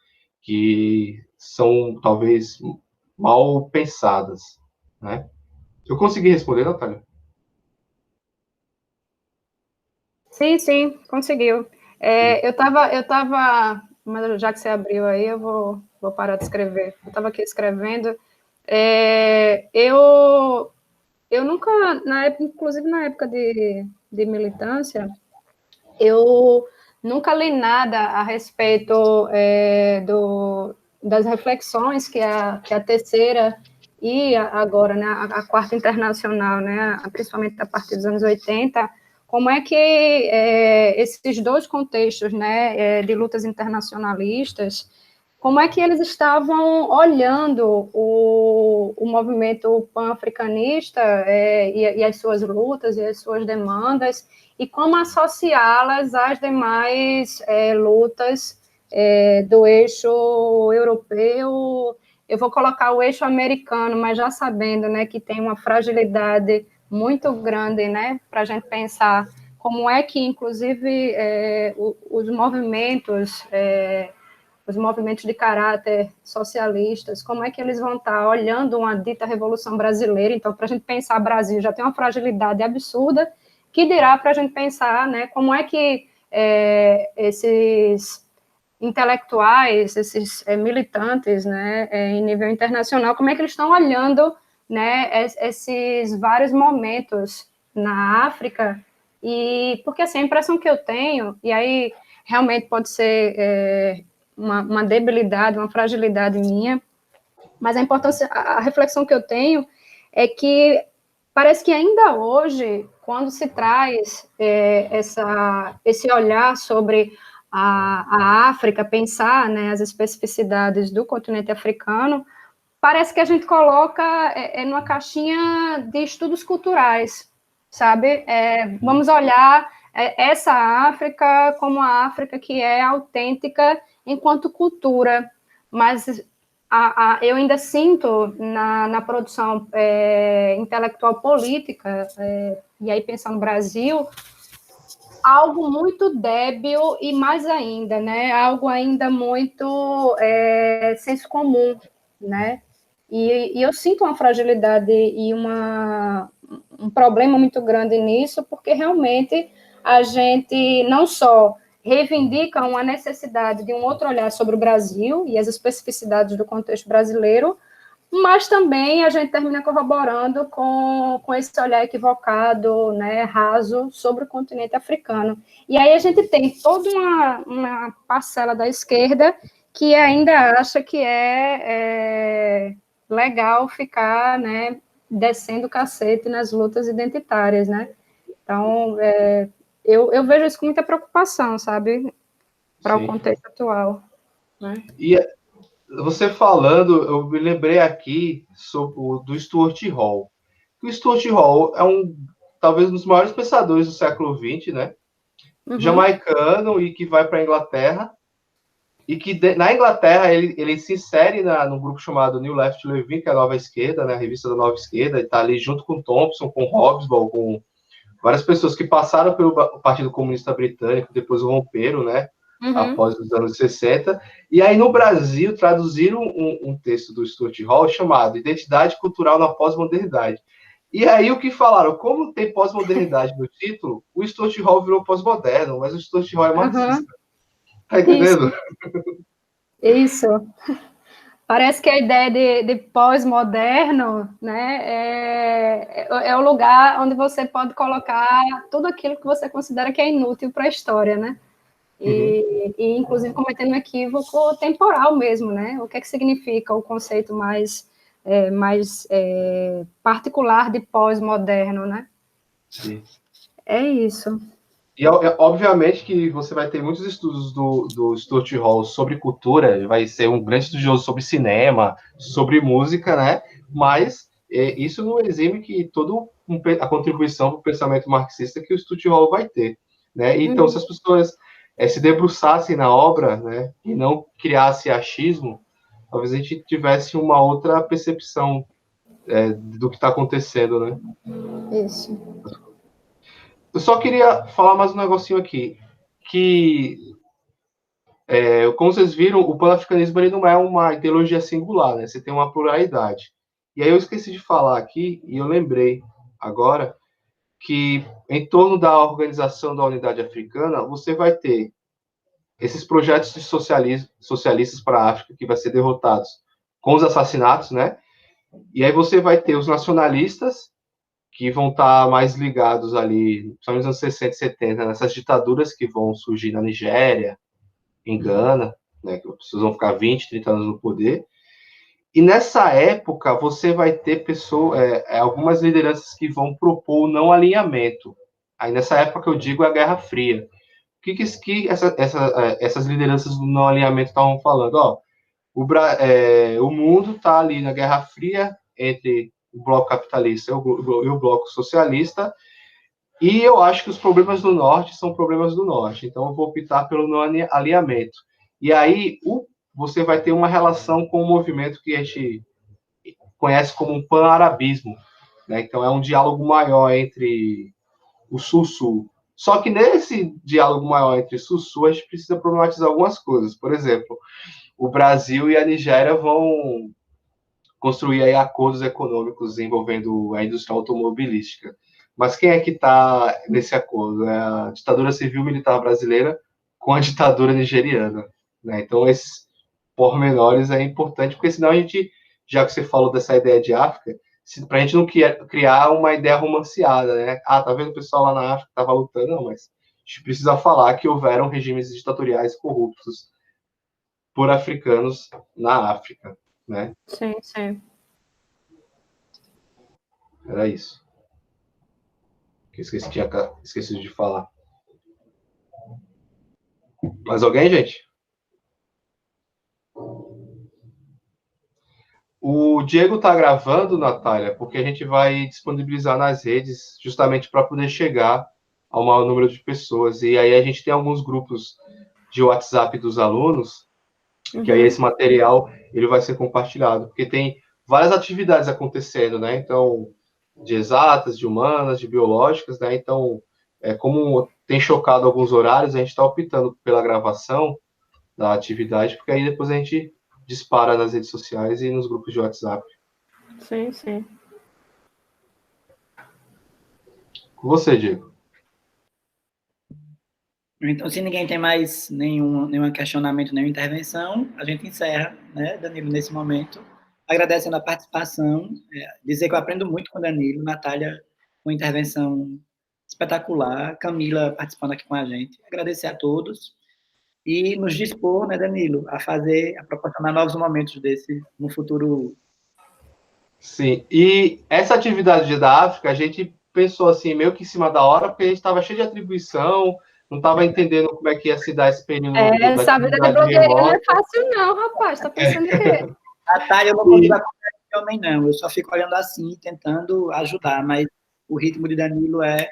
que são talvez mal pensadas, né? Eu consegui responder, Natália? Sim, sim, conseguiu. Eu tava, mas já que você abriu aí, eu vou parar de escrever. Eu estava aqui escrevendo. Eu nunca, inclusive na época de militância, eu nunca li nada a respeito das reflexões que a terceira e agora, né, a quarta internacional, né, principalmente a partir dos anos 80, como é que esses dois contextos, né, de lutas internacionalistas, como é que eles estavam olhando o movimento pan-africanista e as suas lutas e as suas demandas, e como associá-las às demais lutas do eixo europeu. Eu vou colocar o eixo americano, mas já sabendo, né, que tem uma fragilidade muito grande, né, para a gente pensar como é que, inclusive, os movimentos de caráter socialistas, como é que eles vão estar olhando uma dita Revolução Brasileira. Então, para a gente pensar Brasil, já tem uma fragilidade absurda, que dirá para a gente pensar, né, como é que esses intelectuais, esses militantes, né, em nível internacional, como é que eles estão olhando, né, esses vários momentos na África, e porque assim, a impressão que eu tenho, e aí realmente pode ser uma debilidade, uma fragilidade minha, mas a importância, a reflexão que eu tenho é que parece que ainda hoje, quando se traz esse olhar sobre a África, pensar, né, as especificidades do continente africano, parece que a gente coloca numa caixinha de estudos culturais, sabe? Vamos olhar essa África como a África que é autêntica enquanto cultura, mas eu ainda sinto na produção intelectual política, e aí pensando no Brasil, algo muito débil e mais ainda, né? Algo ainda muito senso comum, né? E eu sinto uma fragilidade e um problema muito grande nisso, porque realmente a gente não só reivindica uma necessidade de um outro olhar sobre o Brasil e as especificidades do contexto brasileiro, mas também a gente termina corroborando com esse olhar equivocado, né, raso, sobre o continente africano. E aí a gente tem toda uma parcela da esquerda que ainda acha que é legal ficar, né, descendo o cacete nas lutas identitárias, né? Então, eu vejo isso com muita preocupação, sabe, para o contexto atual. Né? E você falando, eu me lembrei aqui do Stuart Hall. O Stuart Hall é talvez um dos maiores pensadores do século XX, né? Uhum. Jamaicano e que vai para a Inglaterra e que na Inglaterra ele se insere num grupo chamado New Left Levin, que é a Nova Esquerda, né, a revista da Nova Esquerda, e está ali junto com Thompson, com Hobsbawm, com várias pessoas que passaram pelo Partido Comunista Britânico, depois romperam, né, após os anos 60, e aí no Brasil traduziram um texto do Stuart Hall chamado Identidade Cultural na Pós-Modernidade. E aí o que falaram, como tem pós-modernidade no título, o Stuart Hall virou pós-moderno, mas o Stuart Hall é marxista. Tá entendendo? Isso. Parece que a ideia de pós-moderno, né, é o lugar onde você pode colocar tudo aquilo que você considera que é inútil para a história, né? E inclusive cometendo um equívoco temporal mesmo, né? O que é que significa o conceito mais particular de pós-moderno, né? Sim. É isso. E, obviamente, que você vai ter muitos estudos do Stuart Hall sobre cultura, ele vai ser um grande estudioso sobre cinema, sobre música, né? Mas isso não exime que toda a contribuição para o pensamento marxista que o Stuart Hall vai ter, né? Então, se as pessoas se debruçassem na obra, né, e não criassem achismo, talvez a gente tivesse uma outra percepção do que está acontecendo, né? Isso. Eu só queria falar mais um negocinho aqui, que, como vocês viram, o panafricanismo ele não é uma ideologia singular, né? Você tem uma pluralidade. E aí eu esqueci de falar aqui, e eu lembrei agora, que em torno da organização da unidade africana, você vai ter esses projetos de socialistas para a África que vai ser derrotados com os assassinatos, né? E aí você vai ter os nacionalistas, que vão estar mais ligados ali, principalmente nos anos 60 e 70, nessas ditaduras que vão surgir na Nigéria, em Gana, né, que as pessoas vão ficar 20, 30 anos no poder. E nessa época, você vai ter algumas lideranças que vão propor o não alinhamento. Aí nessa época que eu digo é a Guerra Fria. O que essas lideranças do não alinhamento estavam falando? Ó, o mundo está ali na Guerra Fria entre o bloco capitalista e o bloco socialista, e eu acho que os problemas do Norte são problemas do Norte, então eu vou optar pelo não alinhamento. E aí você vai ter uma relação com o movimento que a gente conhece como um pan-arabismo, né? Então é um diálogo maior entre o Sul-Sul. Só que nesse diálogo maior entre Sul-Sul, a gente precisa problematizar algumas coisas. Por exemplo, o Brasil e a Nigéria vão construir aí acordos econômicos envolvendo a indústria automobilística. Mas quem é que está nesse acordo? É a ditadura civil-militar brasileira com a ditadura nigeriana, né? Então, esses pormenores é importante, porque senão a gente, já que você falou dessa ideia de África, para a gente não criar uma ideia romanceada, né? Ah, tá vendo o pessoal lá na África que estava lutando? Não, mas a gente precisa falar que houveram regimes ditatoriais corruptos por africanos na África, né? Sim, sim. Era isso. Que esqueci de falar. Mais alguém, gente? O Diego tá gravando, Natália, porque a gente vai disponibilizar nas redes justamente para poder chegar ao maior número de pessoas. E aí a gente tem alguns grupos de WhatsApp dos alunos, que aí esse material ele vai ser compartilhado, porque tem várias atividades acontecendo, né? Então, de exatas, de humanas, de biológicas, né? Então, como tem chocado alguns horários, a gente está optando pela gravação da atividade, porque aí depois a gente dispara nas redes sociais e nos grupos de WhatsApp. Sim, sim. Com você, Diego. Então, se ninguém tem mais nenhum questionamento, nenhuma intervenção, a gente encerra, né, Danilo, nesse momento, agradecendo a participação, dizer que eu aprendo muito com o Danilo, Natália, uma intervenção espetacular, Camila participando aqui com a gente, agradecer a todos e nos dispor, né, Danilo, a proporcionar novos momentos desse no futuro. Sim, e essa atividade da África, a gente pensou assim, meio que em cima da hora, porque a gente estava cheio de atribuição, não estava entendendo como é que ia se dar esse período. Essa vida de blogueirinha não é fácil não, rapaz, tá pensando o quê? Natália, eu não consigo acompanhar esse homem, não, eu só fico olhando assim, tentando ajudar, mas o ritmo de Danilo é...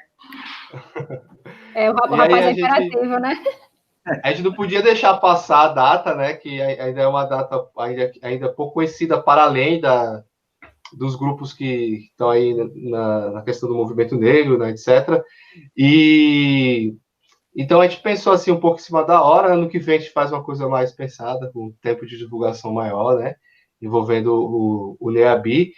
O rapaz é imperativo, né? A gente não podia deixar passar a data, né? Que ainda é uma data ainda pouco conhecida para além dos grupos que estão aí na questão do movimento negro, né, etc. E então a gente pensou assim um pouco em cima da hora. Ano que vem a gente faz uma coisa mais pensada, com um tempo de divulgação maior, né? Envolvendo o NEABI.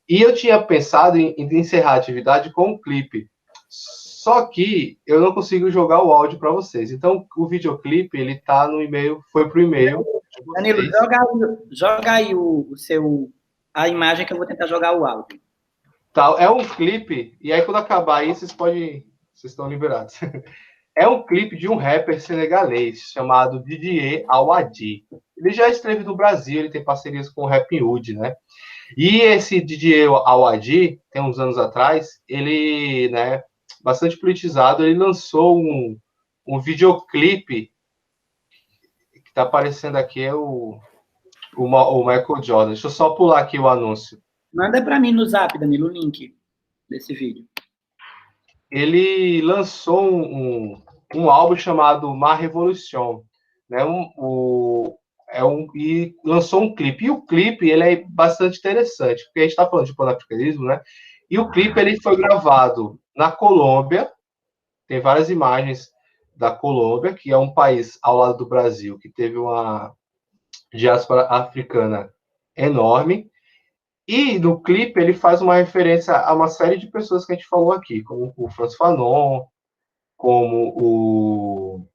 E eu tinha pensado em encerrar a atividade com um clipe. Só que eu não consigo jogar o áudio para vocês. Então, o videoclipe, ele tá no e-mail, foi pro e-mail. Danilo, joga aí a imagem que eu vou tentar jogar o áudio. Tá, é um clipe, e aí quando acabar aí, vocês estão liberados. É um clipe de um rapper senegalês chamado Didier Awadi. Ele já esteve no Brasil, ele tem parcerias com o Rap Hood, né? E esse Didier Awadi, tem uns anos atrás, ele, né, bastante politizado, ele lançou um videoclipe que tá aparecendo aqui, é o Michael Jordan. Deixa eu só pular aqui o anúncio. Manda para mim no Zap, Danilo, o link desse vídeo. Ele lançou um álbum chamado Ma Revolution, né? E lançou um clipe. E o clipe ele é bastante interessante, porque a gente está falando de panafricanismo, né? E o clipe ele foi gravado na Colômbia. Tem várias imagens da Colômbia, que é um país ao lado do Brasil, que teve uma diáspora africana enorme. E no clipe ele faz uma referência a uma série de pessoas que a gente falou aqui, como o Frantz Fanon, como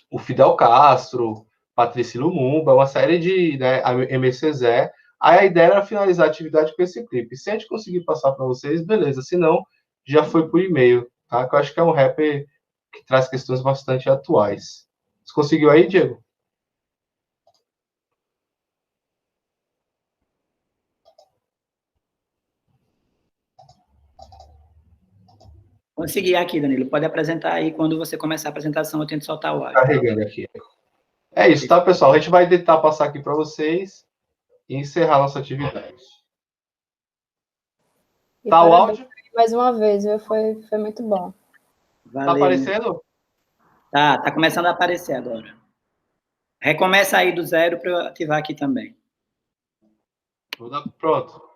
o Fidel Castro, Patrice Lumumba, uma série de, né, MC Zé. Aí a ideia era finalizar a atividade com esse clipe. Se a gente conseguir passar para vocês, beleza. Se não, já foi por e-mail, tá? Que eu acho que é um rapper que traz questões bastante atuais. Você conseguiu aí, Diego? Consegui aqui, Danilo. Pode apresentar aí. Quando você começar a apresentação, eu tento soltar o áudio. Carregando aqui. É isso, tá, pessoal? A gente vai tentar passar aqui para vocês e encerrar nossa atividade. Tá o áudio? Mais uma vez, viu? Foi muito bom. Valeu. Tá aparecendo? Tá começando a aparecer agora. Recomeça aí do zero para eu ativar aqui também. Pronto.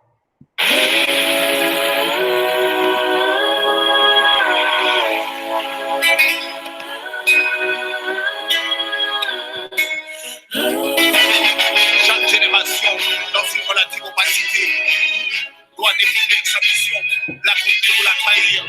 Chaque génération, dans une relative opacité, doit dériver sa mission, la culture ou la trahir.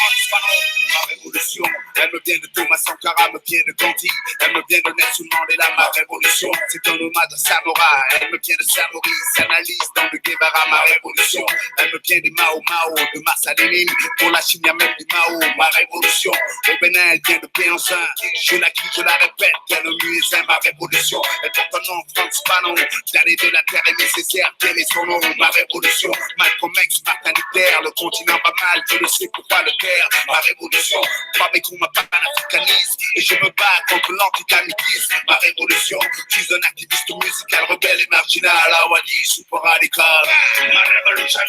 Transparent, ma révolution, elle me vient de Thomas Sankara, me vient de Gandhi, elle me vient de Nelson Mandela, ma révolution, c'est un nomade samouraï, elle me vient de Samori, s'analyse dans le Guevara, ma révolution, elle me vient de Mao Mao, de Mars à Lénine, pour la Chine, y a même du Mao, ma révolution, au Bénin, elle vient de Péansin, je la crie, je la répète, elle me muisin, ma révolution, elle porte un nom, Frantz Fanon, d'aller de la terre est nécessaire, quel est son nom, ma révolution, Malcolm X, Martin Luther, le continent va mal, je le sais pourquoi le père, ma révolution, Kwame ma panafricanisme, et je me bats contre l'anticamitisme, ma révolution, je suis un activiste musical, rebelle et marginal, Awadi, super radical, ma révolution,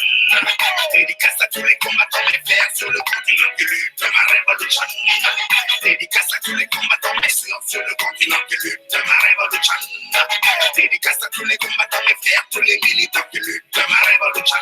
dédicace à tous les combattants, mes frères sur le continent qui lutte, ma révolution, dédicace à tous les combattants, mes sœurs sur le continent qui lutte, ma révolution, dédicace à tous les combattants, mes frères, tous les militants qui luttent, ma révolution.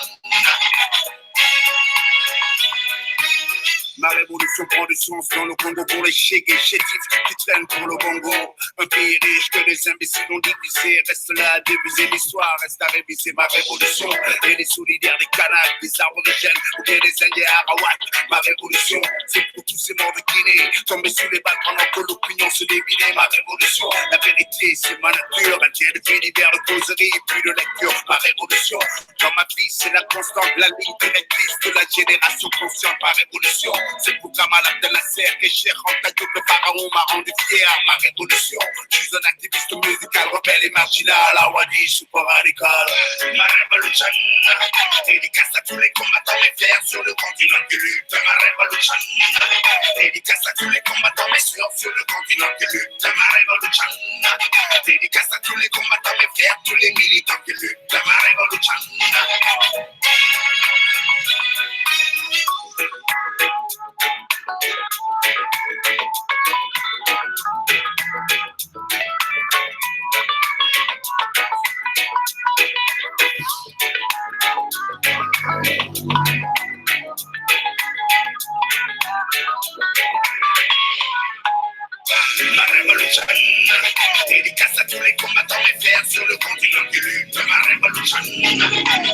Ma révolution prend du sens dans le Congo pour les chèques et chétifs qui traînent pour le Congo. Un pays riche que les imbéciles ont divisé. Reste là à diviser l'histoire, reste à réviser ma révolution. Et les solidaires, des Kanaks, des aborigènes ou bien des Indiens Arawak. Ma révolution, c'est pour tous ces morts de Guinée. Tombés sous les balles pendant que l'opinion se débilait. Ma révolution, la vérité, c'est ma nature. Elle tient de faits divers, de causerie, puis de lecture. Ma révolution, dans ma vie, c'est la constante, la ligne directrice de la génération consciente. Ma révolution, c'est pour Kamal Abdel Nasser et Cheikh Anta Diop, le pharaon m'a rendu fier. Ma révolution, je suis un activiste musical, rebelle et marginal, Awadi, super radical. Ma révolution, dédicace à tous les combattants, mes frères sur le continent qui lutte. Ma révolution, dédicace à tous les combattants, mes sœurs sur le continent qui lutte. Ma révolution, dédicace à tous les combattants, mes frères, tous les militants qui luttent. Ma révolution. révolution. Dédicace à tous les combattants, mes frères sur le continent qui lutte ma révolution.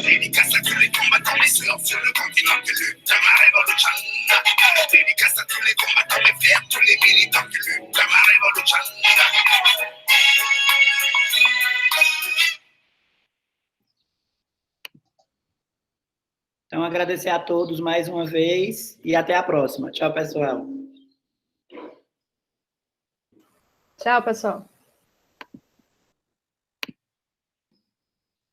Dédicace à tous les combattants, mes sœurs sur le continent qui lutte ma révolution. Dédicace à tous les combattants, mes frères, tous les militants qui luttent ma révolution. Então, agradecer a todos mais uma vez e até a próxima. Tchau, pessoal. Tchau, pessoal.